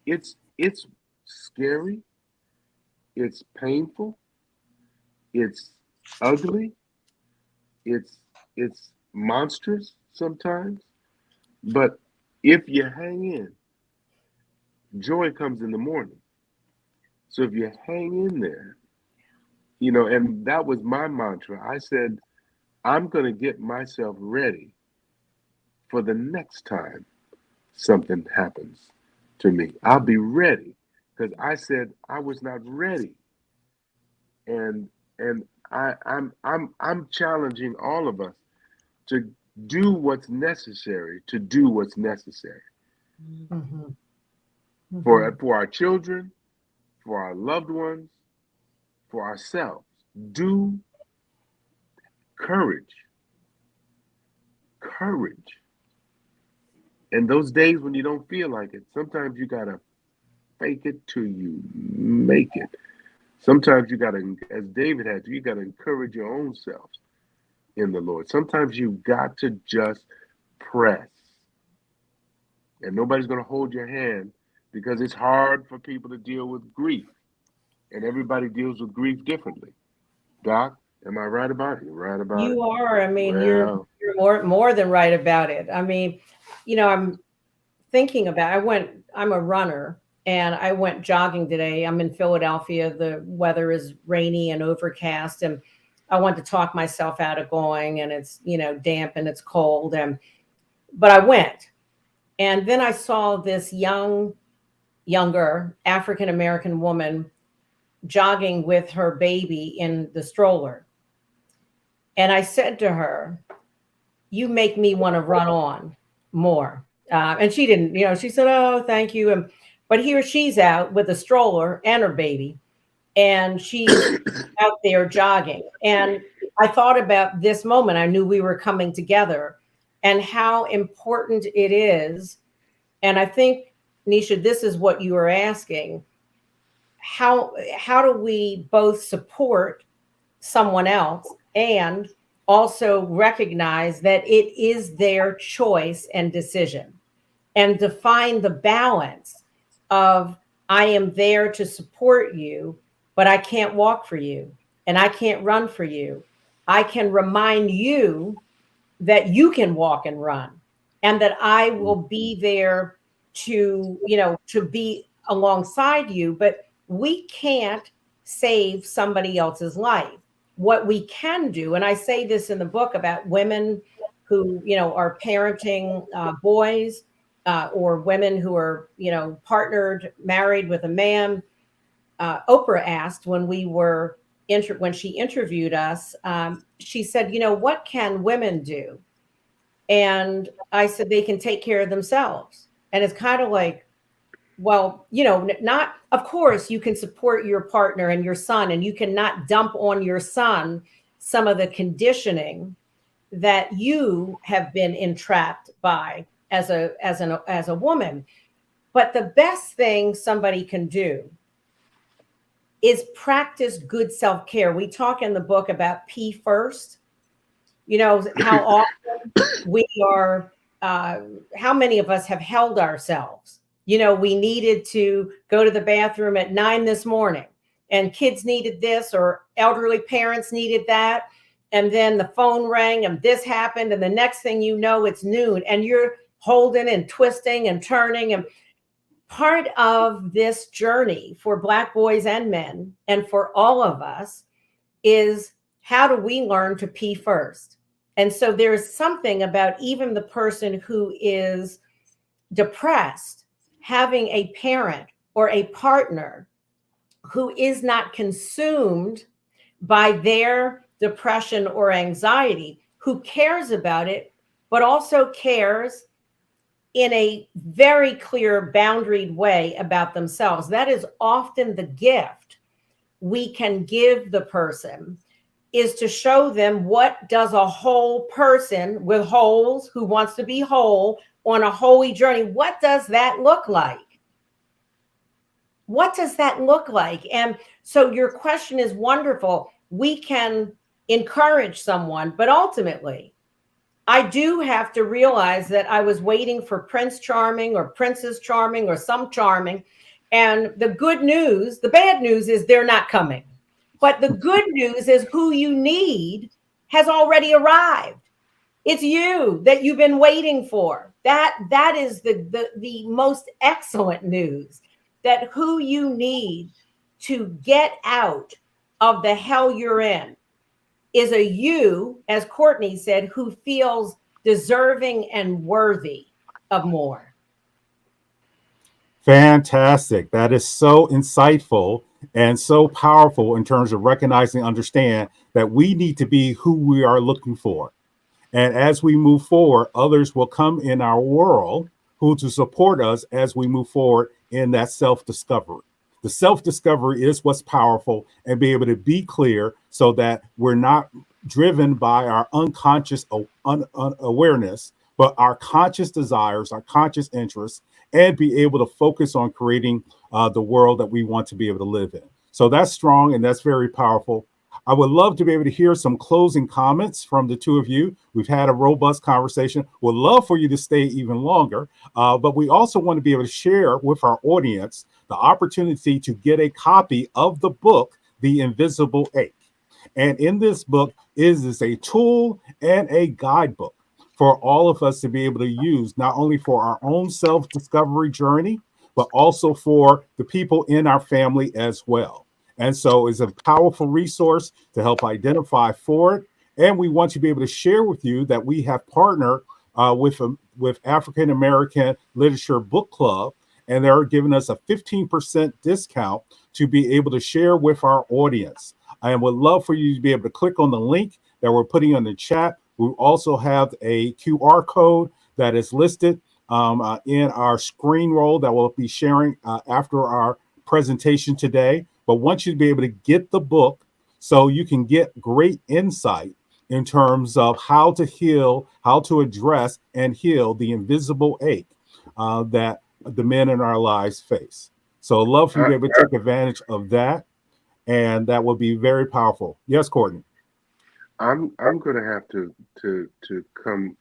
it's scary. It's painful. It's ugly. It's monstrous sometimes. But if you hang in, joy comes in the morning. So if you hang in there, and that was my mantra. I said, I'm going to get myself ready for the next time something happens to me. I'll be ready, because I said I was not ready. And I'm challenging all of us to do what's necessary to do what's necessary. Mm-hmm. Mm-hmm. For our children, for our loved ones, for ourselves. Do courage. And those days when you don't feel like it, sometimes you gotta fake it till you make it. Sometimes you gotta, as David had to, you gotta encourage your own self in the Lord. Sometimes you got to just press. And nobody's gonna hold your hand, because it's hard for people to deal with grief. And everybody deals with grief differently. Doc, Am I right about it? Right about it? You are. I mean, Well, you're more than right about it. I mean, I'm thinking about. I'm a runner, and I went jogging today. I'm in Philadelphia. The weather is rainy and overcast, and I want to talk myself out of going. And it's damp and it's cold, but I went, and then I saw this younger African American woman jogging with her baby in the stroller. And I said to her, "You make me want to run on more." And she didn't, she said, "Oh, thank you." But here she's out with a stroller and her baby, and she's out there jogging. And I thought about this moment. I knew we were coming together and how important it is. And I think, Nisha, this is what you were asking. How do we both support someone else and also recognize that it is their choice and decision, and define the balance of, I am there to support you, but I can't walk for you and I can't run for you. I can remind you that you can walk and run, and that I will be there to be alongside you, but we can't save somebody else's life. What we can do, and I say this in the book about women who, are parenting boys, or women who are, partnered, married with a man. Oprah asked when when she interviewed us, she said, "What can women do?" And I said, "They can take care of themselves." And it's kind of like, well, not, of course, you can support your partner and your son, and you cannot dump on your son some of the conditioning that you have been entrapped by as a woman. But the best thing somebody can do is practice good self-care. We talk in the book about P first. How often we are, how many of us have held ourselves? We needed to go to the bathroom at 9 this morning, and kids needed this, or elderly parents needed that. And then the phone rang and this happened. And the next thing you know, it's noon, and you're holding and twisting and turning. And part of this journey for Black boys and men, and for all of us, is how do we learn to pee first? And so there's something about even the person who is depressed, having a parent or a partner who is not consumed by their depression or anxiety, who cares about it, but also cares in a very clear, boundaried way about themselves. That is often the gift we can give the person, is to show them, what does a whole person with holes, who wants to be whole on a holy journey, what does that look like? What does that look like? And so your question is wonderful. We can encourage someone, but ultimately, I do have to realize that I was waiting for Prince Charming or Princess Charming or some charming. And the good news, the bad news is they're not coming. But the good news is who you need has already arrived. It's you that you've been waiting for. That is the most excellent news, that who you need to get out of the hell you're in is a you, as Courtney said, who feels deserving and worthy of more. Fantastic. That is so insightful and so powerful in terms of recognizing, understand that we need to be who we are looking for. And as we move forward, others will come in our world who to support us as we move forward in that self-discovery. The self-discovery is what's powerful, and be able to be clear so that we're not driven by our unconscious awareness, but our conscious desires, our conscious interests, and be able to focus on creating the world that we want to be able to live in. So that's strong and that's very powerful. I would love to be able to hear some closing comments from the two of you. We've had a robust conversation. Would love for you to stay even longer, but we also want to be able to share with our audience the opportunity to get a copy of the book, The Invisible Ache. And in this book is a tool and a guidebook for all of us to be able to use, not only for our own self-discovery journey, but also for the people in our family as well. And so it's a powerful resource to help identify for it. And we want to be able to share with you that we have partnered with African American Literature Book Club, and they're giving us a 15% discount to be able to share with our audience. I would love for you to be able to click on the link that we're putting on the chat. We also have a QR code that is listed in our screen roll that we'll be sharing after our presentation today. But want you to be able to get the book so you can get great insight in terms of how to heal, how to address and heal the invisible ache that the men in our lives face. So I'd love for you to be able to take advantage of that. And that will be very powerful. Yes, Courtney. I'm going to have to come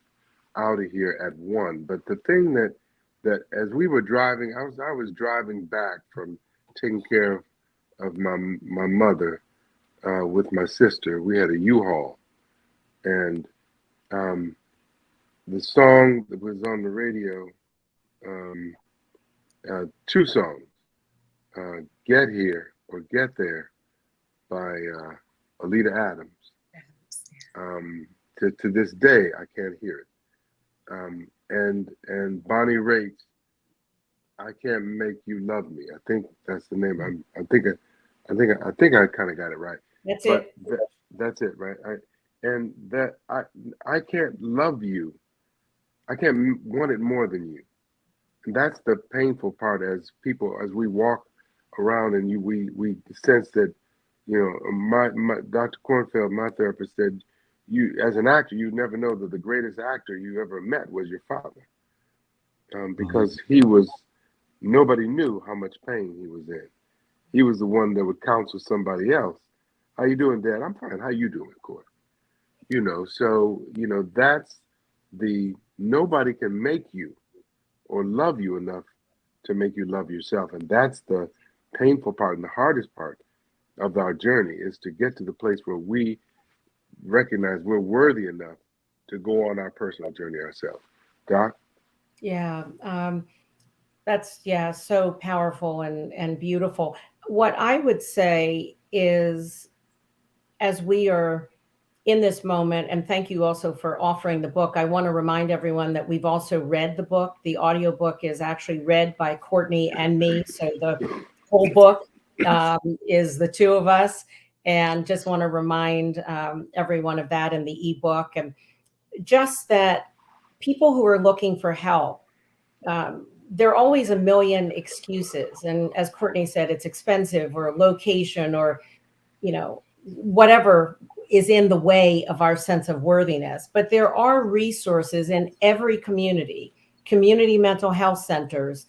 out of here at 1. But the thing that as we were driving, I was driving back from taking care of my mother with my sister. We had a U-Haul, and the song that was on the radio, 2 songs, "Get Here" or "Get There" by Alita Adams. To this day, I can't hear it. And Bonnie Raitt's "I Can't Make You Love Me." I think that's the name. I think I kind of got it right. That's but it. That's it, right? I can't love you. I can't want it more than you. And that's the painful part as people, as we walk around and we sense that, you know, my Dr. Kornfeld, my therapist, said, you, as an actor, you never know that the greatest actor you ever met was your father. Because nobody knew how much pain he was in. He was the one that would counsel somebody else. "How you doing, Dad?" "I'm fine. How you doing, Court?" You know, so, you know, that's nobody can make you or love you enough to make you love yourself. And that's the painful part and the hardest part of our journey, is to get to the place where we recognize we're worthy enough to go on our personal journey ourselves. Doc? Yeah, that's so powerful and beautiful. What I would say is, as we are in this moment, and thank you also for offering the book, I want to remind everyone that we've also read the book. The audiobook is actually read by Courtney and me. So the whole book is the two of us. And just want to remind everyone of that in the ebook. And just that people who are looking for help, there are always a million excuses. And as Courtney said, it's expensive, or location, or, you know, whatever is in the way of our sense of worthiness. But there are resources in every community mental health centers,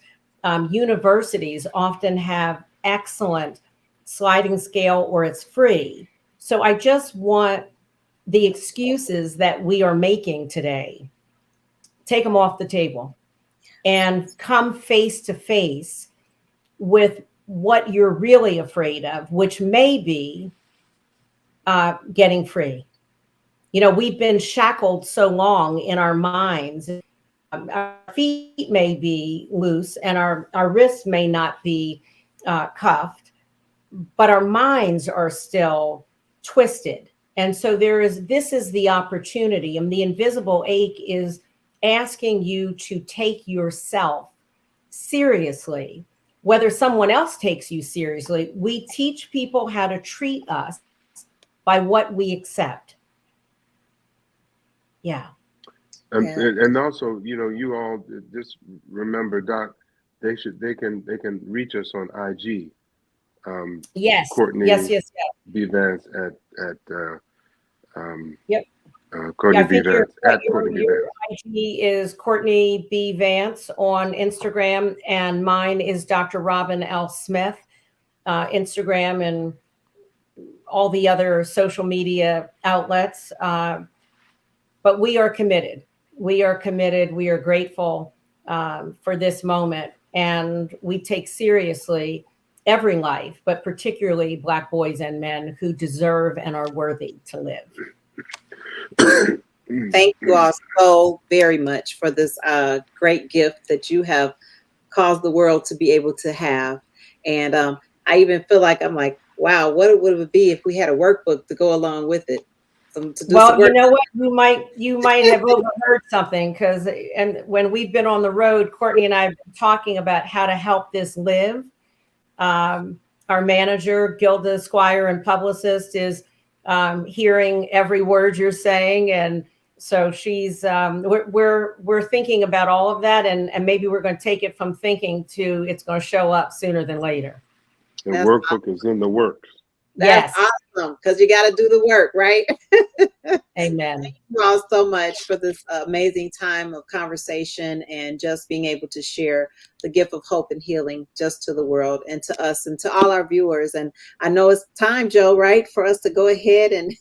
universities often have excellent sliding scale, or it's free. So I just want the excuses that we are making today, take them off the table and come face to face with what you're really afraid of, which may be getting free. You know, we've been shackled so long in our minds. Our feet may be loose and our wrists may not be cuffed, but our minds are still twisted. And so this is the opportunity, and the invisible ache is asking you to take yourself seriously, whether someone else takes you seriously. We teach people how to treat us by what we accept. Yeah. And also, you know, you all just remember, Doc, they can reach us on IG. Yes. Courtney Yes. B. Vance at yep. Courtney B. Vance at Courtney B. Your Vance. IG is Courtney B. Vance on Instagram, and mine is Dr. Robin L. Smith, Instagram and all the other social media outlets. But we are committed. We are committed. We are grateful for this moment. And we take seriously every life, but particularly Black boys and men who deserve and are worthy to live. Thank you all so very much for this great gift that you have caused the world to be able to have. And I even feel like I'm like, wow, what would it be if we had a workbook to go along with it? Well, you know what? You might have overheard something, because when we've been on the road, Courtney and I have been talking about how to help this live. Our manager, Gilda Squire, and publicist is hearing every word you're saying, and so she's we're thinking about all of that, and maybe we're going to take it from thinking to it's going to show up sooner than later. The workbook is in the works. That's awesome, because you got to do the work, right? Amen. Thank you all so much for this amazing time of conversation and just being able to share the gift of hope and healing just to the world and to us and to all our viewers. And I know it's time, Joe, right, for us to go ahead and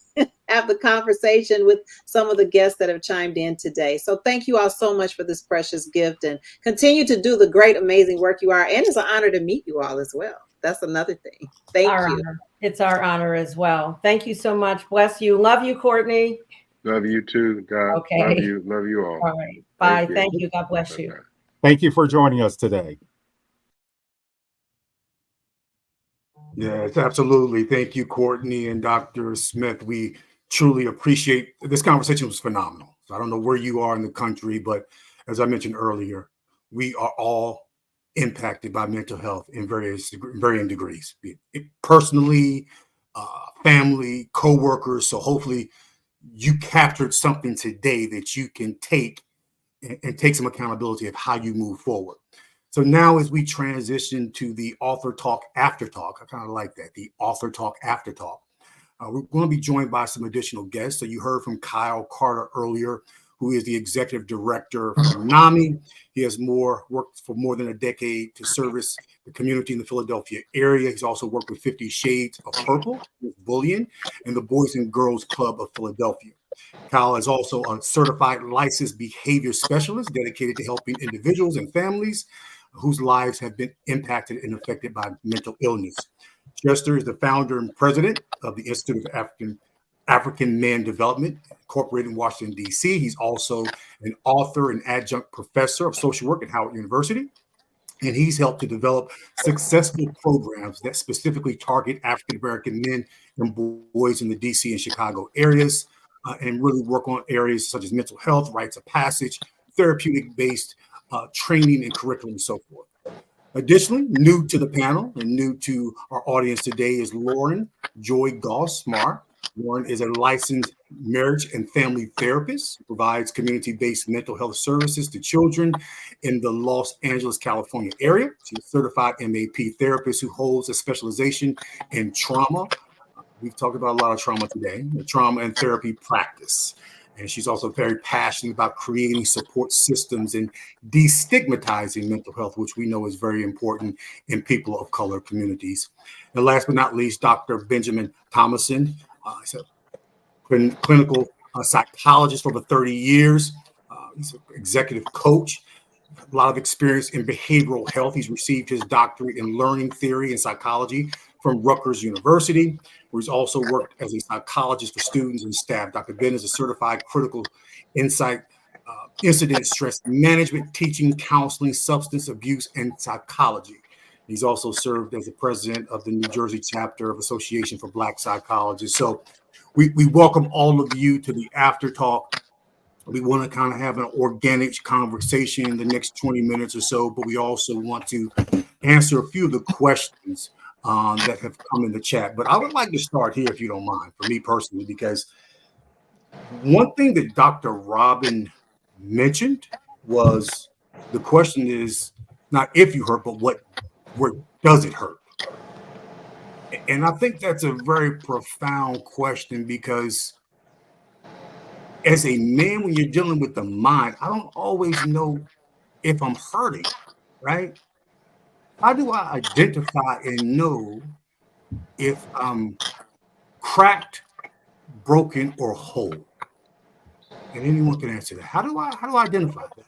have the conversation with some of the guests that have chimed in today. So thank you all so much for this precious gift, and continue to do the great, amazing work you are. And it's an honor to meet you all as well. That's another thing. Thank you. Honor. It's our honor as well. Thank you so much. Bless you. Love you, Courtney. Love you too, God. Okay. Love you all. All right. Bye. Thank you. God bless you. Thank you for joining us today. Yes, absolutely. Thank you, Courtney and Dr. Smith. We truly appreciate this conversation. Was phenomenal. I don't know where you are in the country, but as I mentioned earlier, we are all impacted by mental health in varying degrees, be it personally, family, co-workers. So hopefully you captured something today that you can take and take some accountability of how you move forward. So now as we transition to the author talk after talk, I kind of like that, the author talk after talk. We're going to be joined by some additional guests. So you heard from Kyle Carter earlier, who is the executive director from NAMI. He has worked for more than a decade to service the community in the Philadelphia area. He's also worked with 50 Shades of Purple, Bullion, and the Boys and Girls Club of Philadelphia. Kyle is also a certified licensed behavior specialist dedicated to helping individuals and families whose lives have been impacted and affected by mental illness. Chester is the founder and president of the Institute of African Man Development, Incorporated in Washington, D.C. He's also an author and adjunct professor of social work at Howard University. And he's helped to develop successful programs that specifically target African-American men and boys in the D.C. and Chicago areas, and really work on areas such as mental health, rites of passage, therapeutic-based training and curriculum and so forth. Additionally, new to the panel and new to our audience today is Lauren Joy Goss-Smar. Lauren is a licensed marriage and family therapist who provides community-based mental health services to children in the Los Angeles, California area. She's a certified MAP therapist who holds a specialization in trauma. We've talked about a lot of trauma today, the trauma and therapy practice. And she's also very passionate about creating support systems and destigmatizing mental health, which we know is very important in people of color communities. And last but not least, Dr. Benjamin Thomason. He's a clinical psychologist for over 30 years. He's an executive coach, a lot of experience in behavioral health. He's received his doctorate in learning theory and psychology from Rutgers University, where he's also worked as a psychologist for students and staff. Dr. Ben is a certified critical insight, incident stress management, teaching, counseling, substance abuse, and psychology. He's also served as the president of the New Jersey chapter of Association for Black Psychologists. So we welcome all of you to the After Talk. We want to kind of have an organic conversation in the next 20 minutes or so, but we also want to answer a few of the questions that have come in the chat. But I would like to start here, if you don't mind, for me personally, because one thing that Dr. Robin mentioned was the question is not if you hurt, but where does it hurt? And I think that's a very profound question, because as a man, when you're dealing with the mind, I don't always know if I'm hurting, right? How do I identify and know if I'm cracked, broken, or whole? And anyone can answer that. How do I identify that?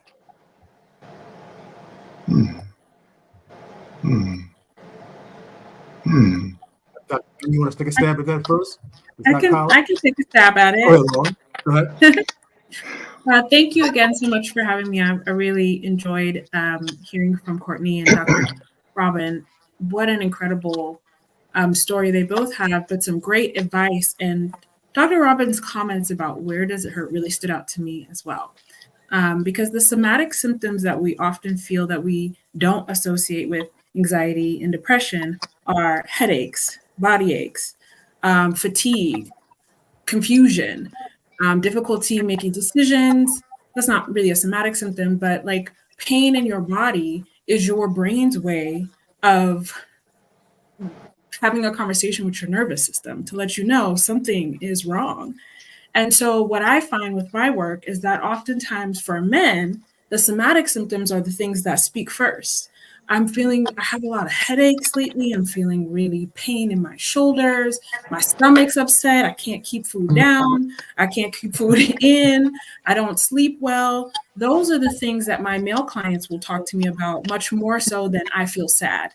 You want to take a stab at that first? I can take a stab at it. Go ahead, Lauren. Go ahead. Thank you again so much for having me. I really enjoyed hearing from Courtney and Dr. Robin. What an incredible story they both have, but some great advice. And Dr. Robin's comments about where does it hurt really stood out to me as well. Because the somatic symptoms that we often feel that we don't associate with anxiety and depression are headaches, body aches, fatigue, confusion, difficulty making decisions. That's not really a somatic symptom, but like pain in your body is your brain's way of having a conversation with your nervous system to let you know something is wrong. And so what I find with my work is that oftentimes for men, the somatic symptoms are the things that speak first. I have a lot of headaches lately. I'm feeling really pain in my shoulders. My stomach's upset. I can't keep food down. I can't keep food in. I don't sleep well. Those are the things that my male clients will talk to me about much more so than I feel sad.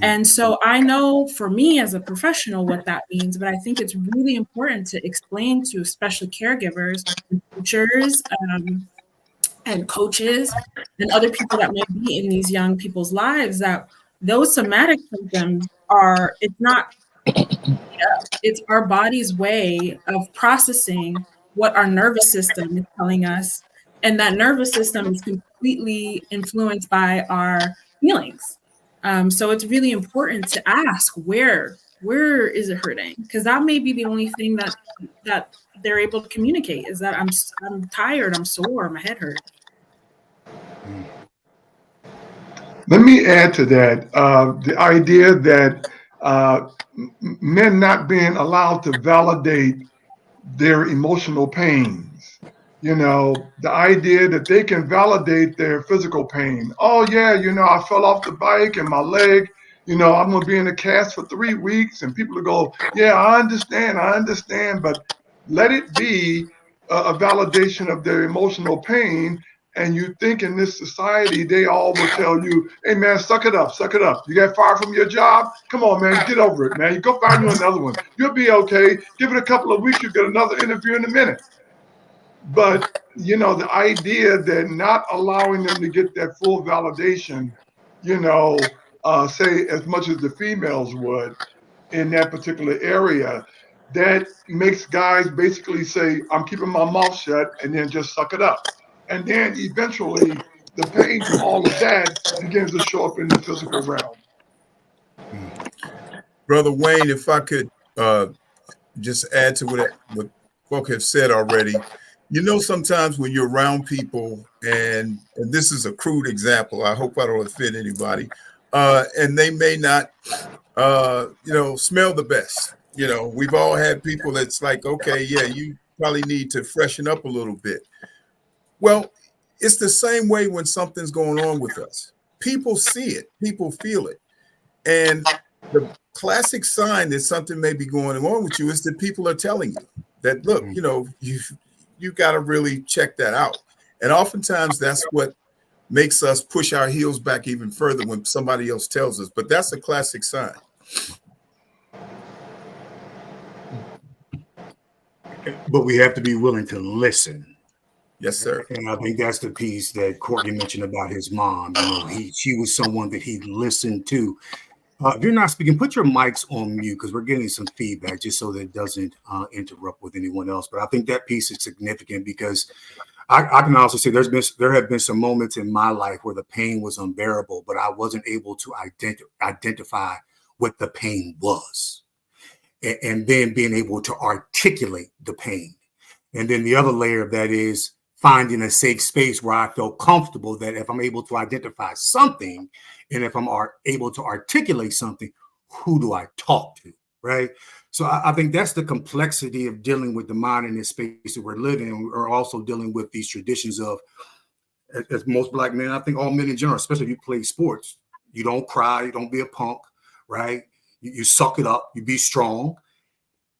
And so I know for me as a professional what that means, but I think it's really important to explain to especially caregivers and teachers and coaches and other people that might be in these young people's lives that those somatic symptoms it's our body's way of processing what our nervous system is telling us. And that nervous system is completely influenced by our feelings. So it's really important to ask where is it hurting? Because that may be the only thing that they're able to communicate is that I'm tired, I'm sore, my head hurts. Let me add to that the idea that men not being allowed to validate their emotional pains. You know, the idea that they can validate their physical pain. Oh, yeah, I fell off the bike and my leg, I'm going to be in a cast for 3 weeks. And people will go, yeah, I understand. But let it be a validation of their emotional pain. And you think in this society, they all will tell you, hey, man, suck it up. You got fired from your job? Come on, man, get over it, man. You go find you another one. You'll be okay. Give it a couple of weeks. You'll get another interview in a minute. But, the idea that not allowing them to get that full validation, say as much as the females would in that particular area, that makes guys basically say, I'm keeping my mouth shut and then just suck it up. And then eventually the pain from all of that begins to show up in the physical realm. Brother Wayne, if I could just add to what folk have said already. Sometimes when you're around people, and this is a crude example, I hope I don't offend anybody, and they may not, smell the best. We've all had people that's like, okay, yeah, you probably need to freshen up a little bit. Well, it's the same way when something's going on with us. People see it, people feel it. And the classic sign that something may be going on with you is that people are telling you that, look, you got to really check that out. And oftentimes that's what makes us push our heels back even further when somebody else tells us. But that's a classic sign. But we have to be willing to listen. Yes, sir. And I think that's the piece that Courtney mentioned about his mom. She was someone that he listened to. If you're not speaking, put your mics on mute because we're getting some feedback just so that it doesn't interrupt with anyone else. But I think that piece is significant because I can also say there have been some moments in my life where the pain was unbearable, but I wasn't able to identify what the pain was. And then being able to articulate the pain. And then the other layer of that is finding a safe space where I feel comfortable that if I'm able to identify something and if I'm able to articulate something, who do I talk to, right? So I think that's the complexity of dealing with the mind in this space that we're living in. We're also dealing with these traditions of, as most Black men, I think all men in general, especially if you play sports, you don't cry, you don't be a punk, right? You suck it up, you be strong.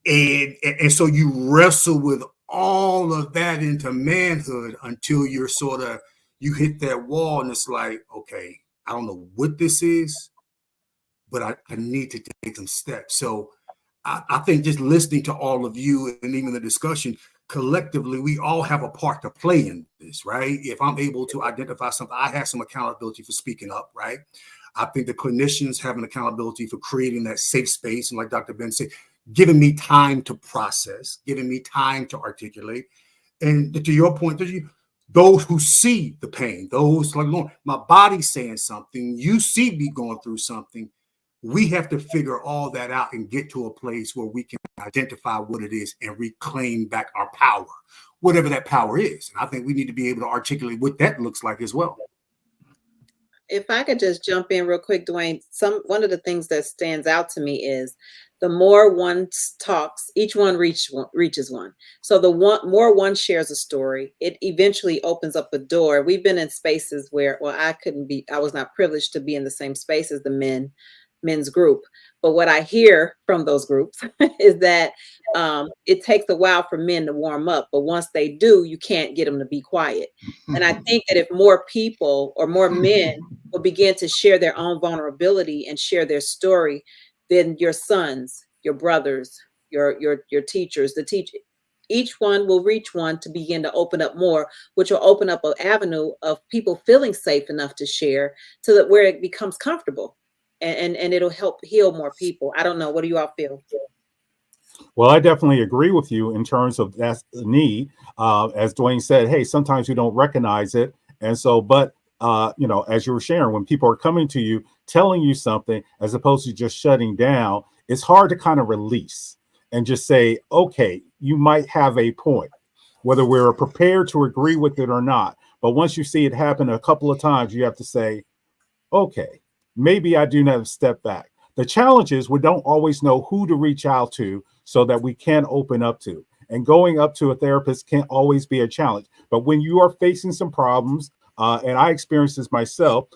And so you wrestle with all of that into manhood until you hit that wall and it's like, okay, I don't know what this is, but I need to take some steps. So I think just listening to all of you and even the discussion, collectively, we all have a part to play in this, right? If I'm able to identify something, I have some accountability for speaking up, right? I think the clinicians have an accountability for creating that safe space. And like Dr. Ben said, giving me time to process, giving me time to articulate. And to your point, those who see the pain, those like, Lord, my body's saying something, you see me going through something. We have to figure all that out and get to a place where we can identify what it is and reclaim back our power, whatever that power is. And I think we need to be able to articulate what that looks like as well. If I could just jump in real quick, Duane, one of the things that stands out to me is the more one talks, each one reaches one. So the more one shares a story, it eventually opens up a door. We've been in spaces where, well, I was not privileged to be in the same space as the men's group. But what I hear from those groups is that it takes a while for men to warm up, but once they do, you can't get them to be quiet. And I think that if more people or more men will begin to share their own vulnerability and share their story, then your sons, your brothers, your teachers, each one will reach one to begin to open up more, which will open up an avenue of people feeling safe enough to share to where it becomes comfortable. And it'll help heal more people. I don't know. What do you all feel? Well, I definitely agree with you in terms of that's the need. As Duane said, hey, sometimes you don't recognize it. And so, but, as you were sharing, when people are coming to you, telling you something, as opposed to just shutting down, it's hard to kind of release and just say, okay, you might have a point, whether we're prepared to agree with it or not. But once you see it happen a couple of times, you have to say, okay, maybe I do need to step back. The challenge is we don't always know who to reach out to so that we can open up to. And going up to a therapist can't always be a challenge. But when you are facing some problems, and I experienced this myself,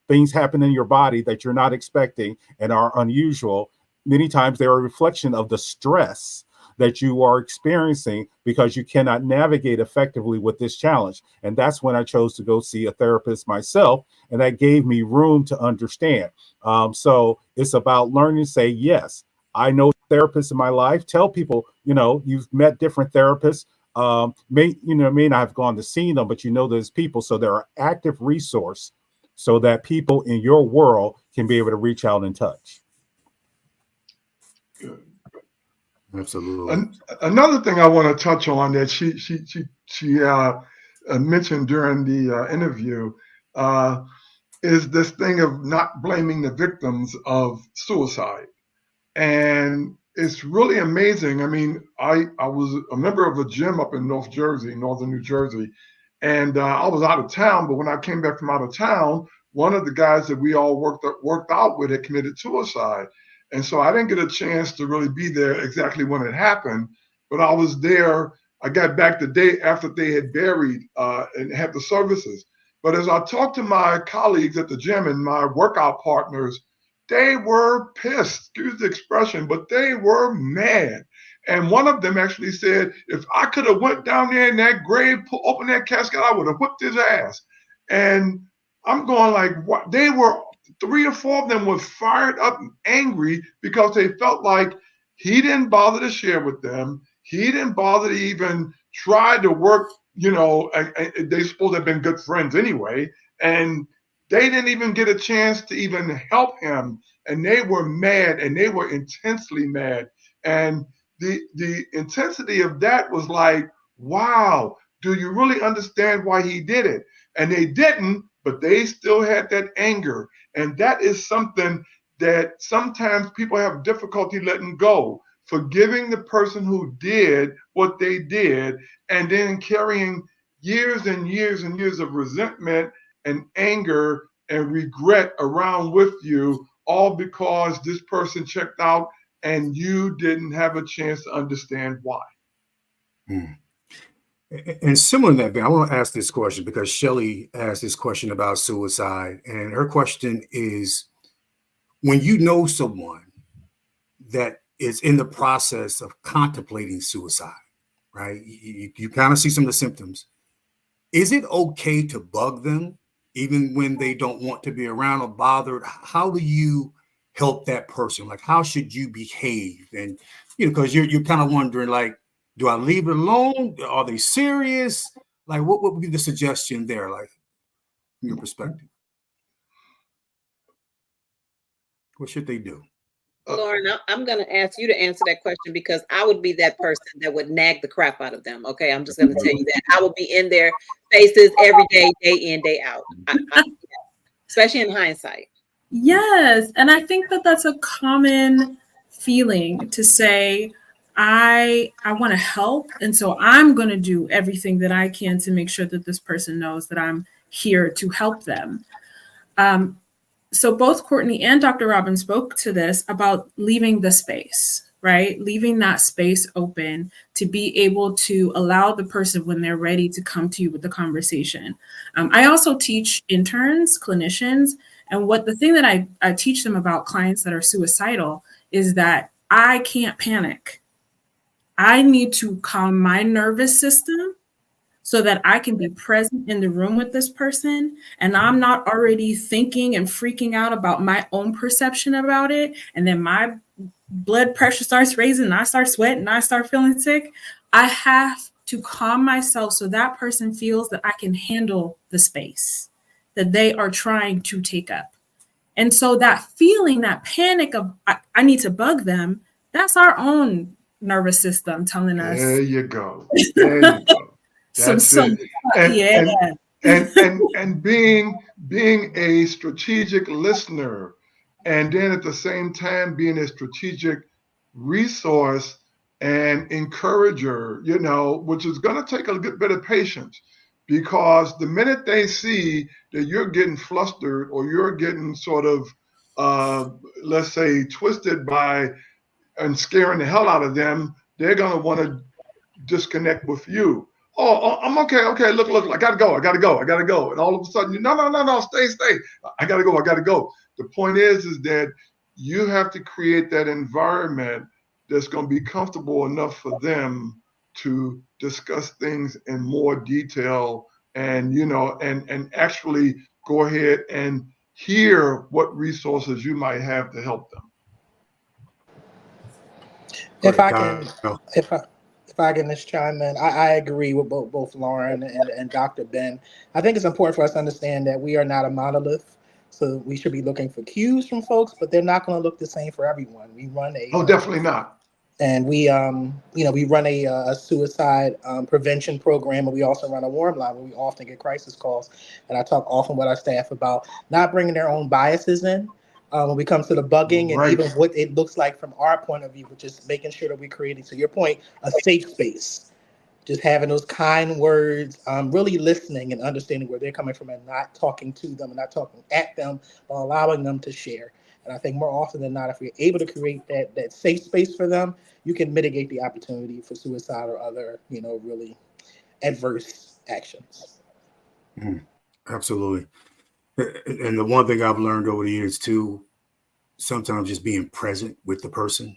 things happen in your body that you're not expecting and are unusual. Many times they're a reflection of the stress that you are experiencing because you cannot navigate effectively with this challenge. And that's when I chose to go see a therapist myself. And that gave me room to understand. So it's about learning to say, yes, I know therapists in my life. Tell people, you've met different therapists. May not have gone to see them, but there's people. So there are active resource so that people in your world can be able to reach out and touch. Good. Absolutely. Another thing I want to touch on that she mentioned during the interview is this thing of not blaming the victims of suicide. And it's really amazing. I mean, I was a member of a gym up in northern New Jersey, and I was out of town. But when I came back from out of town, one of the guys that we all worked out with had committed suicide. And so I didn't get a chance to really be there exactly when it happened, but I was there. I got back the day after they had buried and had the services. But as I talked to my colleagues at the gym and my workout partners, they were pissed, excuse the expression, but they were mad. And one of them actually said, if I could have went down there in that grave, opened that casket, I would have whipped his ass. And I'm going like, what? They were 3 or 4 of them were fired up and angry because they felt like he didn't bother to share with them. He didn't bother to even try to work, they supposed to have been good friends anyway. And they didn't even get a chance to even help him. And they were mad, and they were intensely mad. And the intensity of that was like, wow, do you really understand why he did it? And they didn't, but they still had that anger. And that is something that sometimes people have difficulty letting go, forgiving the person who did what they did, and then carrying years and years and years of resentment and anger and regret around with you, all because this person checked out and you didn't have a chance to understand why. And similar to that, Ben, I want to ask this question because Shelley asked this question about suicide. And her question is, when you know someone that is in the process of contemplating suicide, right? You kind of see some of the symptoms. Is it okay to bug them? even when they don't want to be around or bothered? How do you help that person? Like, how should you behave? And, because you're kind of wondering, like, do I leave it alone? Are they serious? Like, what would be the suggestion there, like, from your perspective? What should they do? Lauren, I'm going to ask you to answer that question because I would be that person that would nag the crap out of them. Okay, I'm just going to tell you that. I will be in their faces every day, day in, day out, especially in hindsight. Yes. And I think that that's a common feeling to say, I want to help. And so I'm going to do everything that I can to make sure that this person knows that I'm here to help them. So both Courtney and Dr. Robin spoke to this about leaving the space, right? Leaving that space open to be able to allow the person when they're ready to come to you with the conversation. I also teach interns, clinicians, and the thing that I teach them about clients that are suicidal is that I can't panic. I need to calm my nervous system so that I can be present in the room with this person and I'm not already thinking and freaking out about my own perception about it. And then my blood pressure starts raising and I start sweating and I start feeling sick. I have to calm myself so that person feels that I can handle the space that they are trying to take up. And so that feeling, that panic of I need to bug them, that's our own nervous system telling us. There you go. There you go. That's it. And being a strategic listener, and then at the same time being a strategic resource and encourager, which is going to take a good bit of patience, because the minute they see that you're getting flustered or you're getting sort of, let's say, twisted by and scaring the hell out of them, they're going to want to disconnect with you. Oh, I'm okay. Look, I gotta go. And all of a sudden, no, stay. I gotta go. The point is that you have to create that environment that's going to be comfortable enough for them to discuss things in more detail and, and actually go ahead and hear what resources you might have to help them. If I can just chime in, I agree with both Lauren and Dr. Ben. I think it's important for us to understand that we are not a monolith. So we should be looking for cues from folks, but they're not going to look the same for everyone. We run definitely not. And we run a suicide prevention program, and we also run a warm line where we often get crisis calls. And I talk often with our staff about not bringing their own biases in. When we come to the bugging and even what it looks like from our point of view, which is making sure that we're creating, to your point, a safe space. Just having those kind words, really listening and understanding where they're coming from and not talking to them and not talking at them, but allowing them to share. And I think more often than not, if you're able to create that safe space for them, you can mitigate the opportunity for suicide or other, really adverse actions. Absolutely. And the one thing I've learned over the years too, sometimes just being present with the person.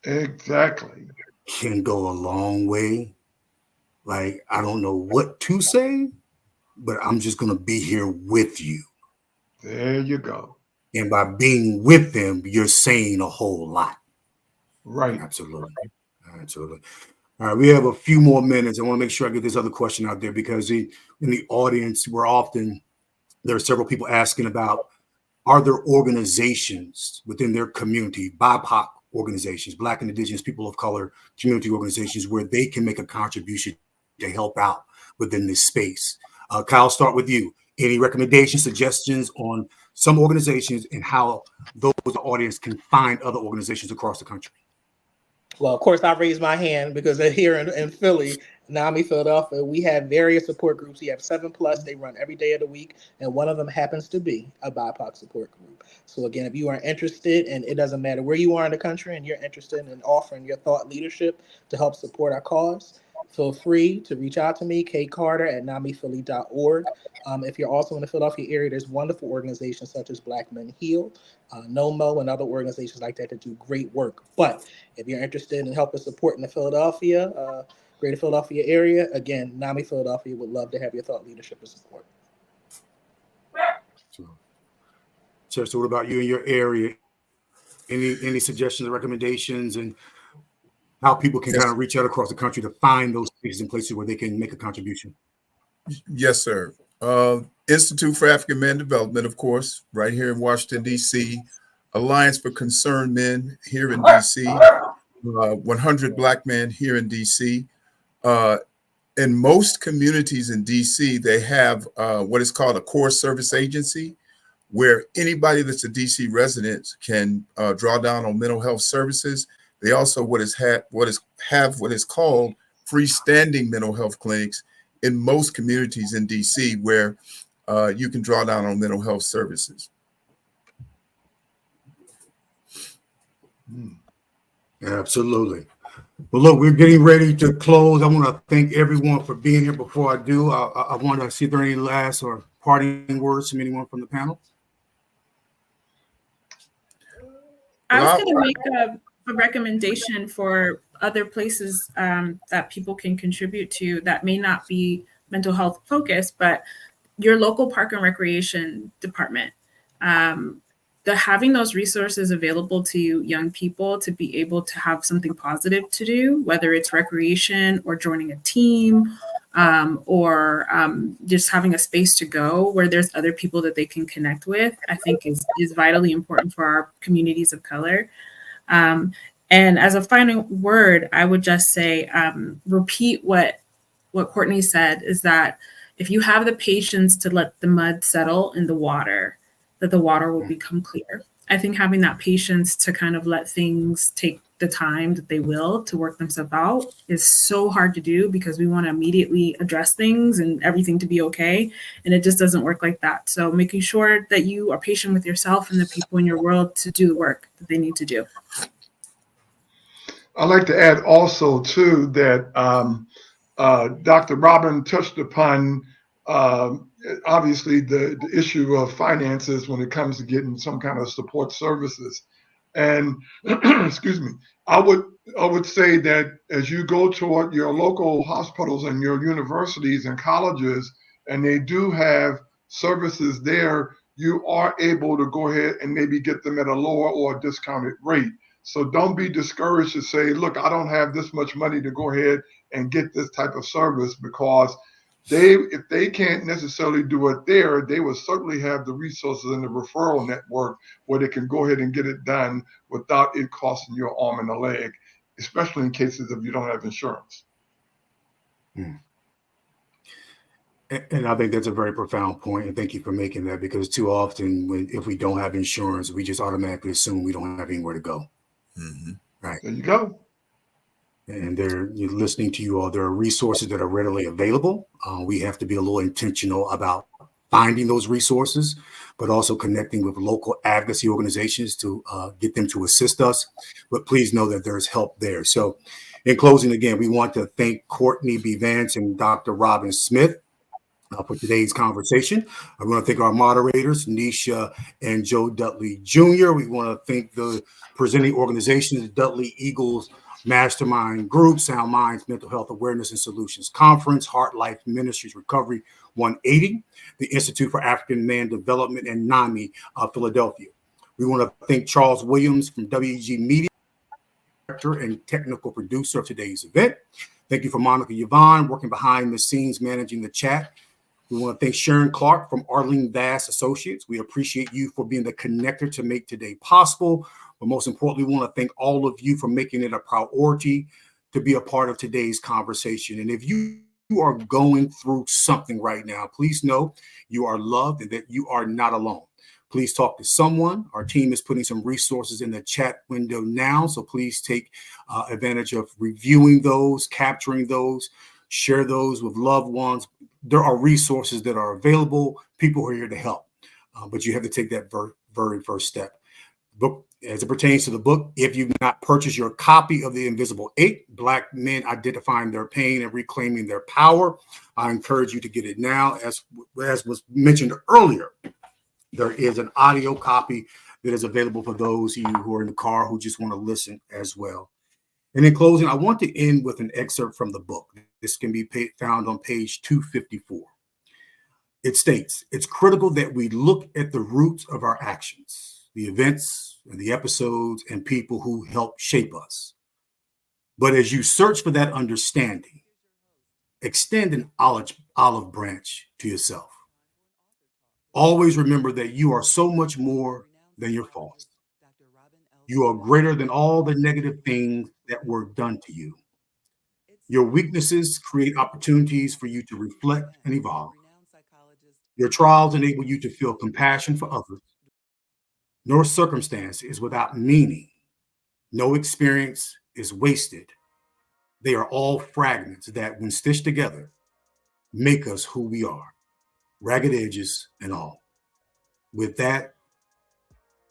Exactly. Can go a long way. Like, I don't know what to say, but I'm just going to be here with you. There you go. And by being with them, you're saying a whole lot. Right. Absolutely. All right, we have a few more minutes. I want to make sure I get this other question out there because in the audience, there are several people asking about, are there organizations within their community, BIPOC organizations, Black and Indigenous people of color community organizations, where they can make a contribution to help out within this space? Kyle, start with you. Any recommendations, suggestions on some organizations and how those in the audience can find other organizations across the country? Well, of course, I raised my hand because here in Philly, NAMI, Philadelphia, we have various support groups. We have 7+. They run every day of the week, and one of them happens to be a BIPOC support group. So again, if you are interested, and it doesn't matter where you are in the country, and you're interested in offering your thought leadership to help support our cause, feel free to reach out to me, kcarter@namiphilly.org. If you're also in the Philadelphia area, there's wonderful organizations such as Black Men Heal, NOMO, and other organizations like that do great work. But if you're interested in helping support in the Philadelphia, greater Philadelphia area, again, NAMI Philadelphia would love to have your thought leadership and support. Chester, what about you in your area? Any suggestions or recommendations, and how people can kind of reach out across the country to find those spaces and places where they can make a contribution? Yes, sir. Institute for African Man Development, of course, right here in Washington, D.C. Alliance for Concerned Men here in D.C. 100 Black Men here in D.C. In most communities in D.C., they have what is called a core service agency, where anybody that's a D.C. resident can draw down on mental health services. They also what is called freestanding mental health clinics in most communities in DC, where you can draw down on mental health services. Absolutely. Well, look, we're getting ready to close. I want to thank everyone for being here. Before I do, I want to see if there are any last or parting words from anyone from the panel. I was going to make a recommendation for other places that people can contribute to that may not be mental health focused, but your local park and recreation department. Having those resources available to young people to be able to have something positive to do, whether it's recreation or joining a team, or just having a space to go where there's other people that they can connect with, I think is vitally important for our communities of color. And as a final word, I would just say, repeat what Courtney said, is that if you have the patience to let the mud settle in the water, that the water will become clear. I think having that patience to kind of let things take the time that they will to work themselves out is so hard to do, because we want to immediately address things and everything to be okay. And it just doesn't work like that. So making sure that you are patient with yourself and the people in your world to do the work that they need to do. I'd like to add also too that Dr. Robin touched upon obviously the issue of finances when it comes to getting some kind of support services. And excuse me, I would say that as you go toward your local hospitals and your universities and colleges, and they do have services there, you are able to go ahead and maybe get them at a lower or discounted rate. So don't be discouraged to say, look, I don't have this much money to go ahead and get this type of service, because if they can't necessarily do it there, they will certainly have the resources in the referral network where they can go ahead and get it done without it costing you an arm and a leg, especially in cases if you don't have insurance. And I think that's a very profound point, and thank you for making that, because too often if we don't have insurance, we just automatically assume we don't have anywhere to go. Mm-hmm. Right. There you go. And you're listening to you all. There are resources that are readily available. We have to be a little intentional about finding those resources, but also connecting with local advocacy organizations to get them to assist us. But please know that there's help there. So in closing, again, we want to thank Courtney B. Vance and Dr. Robin Smith for today's conversation. I want to thank our moderators, Nisha and Joe Dudley Jr. We want to thank the presenting organizations, the Dudley Eagles Mastermind Group, SoundMinds Mental Health Awareness and Solutions Conference, Heartlife Ministries Recovery 180, the Institute for African Man Development, and NAMI Philadelphia. We want to thank Charles Williams from WEG Media, director and technical producer of today's event. Thank you for Monica Yvonne, working behind the scenes, managing the chat. We want to thank Sharon Clark from Arlene Bass Associates. We appreciate you for being the connector to make today possible. But most importantly, we want to thank all of you for making it a priority to be a part of today's conversation. And if you are going through something right now, please know you are loved and that you are not alone. Please talk to someone. Our team is putting some resources in the chat window now, so please take advantage of reviewing those, capturing those, share those with loved ones. There are resources that are available. People are here to help, but you have to take that very first step. Book, as it pertains to the book, if you've not purchased your copy of The Invisible Eight, Black Men Identifying Their Pain and Reclaiming Their Power, I encourage you to get it now. As was mentioned earlier, there is an audio copy that is available for those of you who are in the car who just want to listen as well. And in closing, I want to end with an excerpt from the book. This can be found on page 254. It states, it's critical that we look at the roots of our actions, the events and the episodes and people who help shape us. But as you search for that understanding, extend an olive branch to yourself. Always remember that you are so much more than your faults. You are greater than all the negative things that were done to you. Your weaknesses create opportunities for you to reflect and evolve. Your trials enable you to feel compassion for others. No circumstance is without meaning. No experience is wasted. They are all fragments that, when stitched together, make us who we are, ragged edges and all. With that,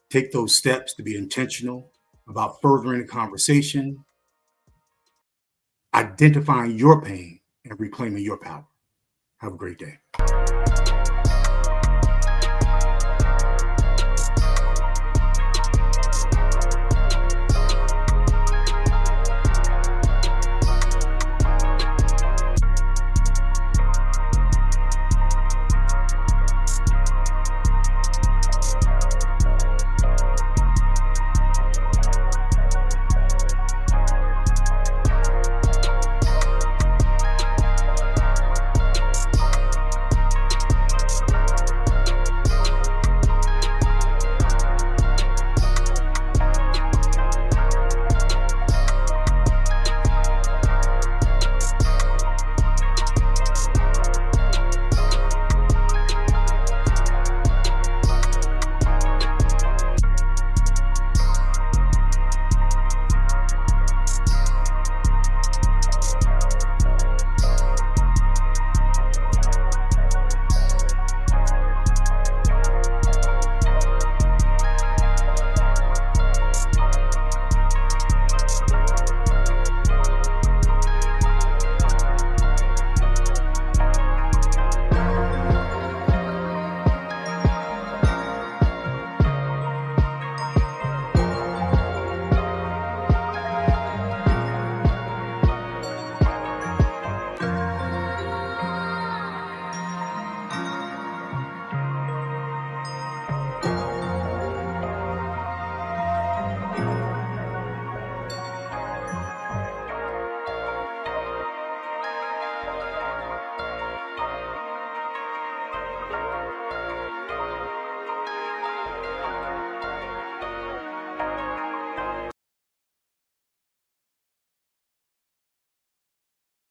take those steps to be intentional about furthering the conversation, identifying your pain, and reclaiming your power. Have a great day.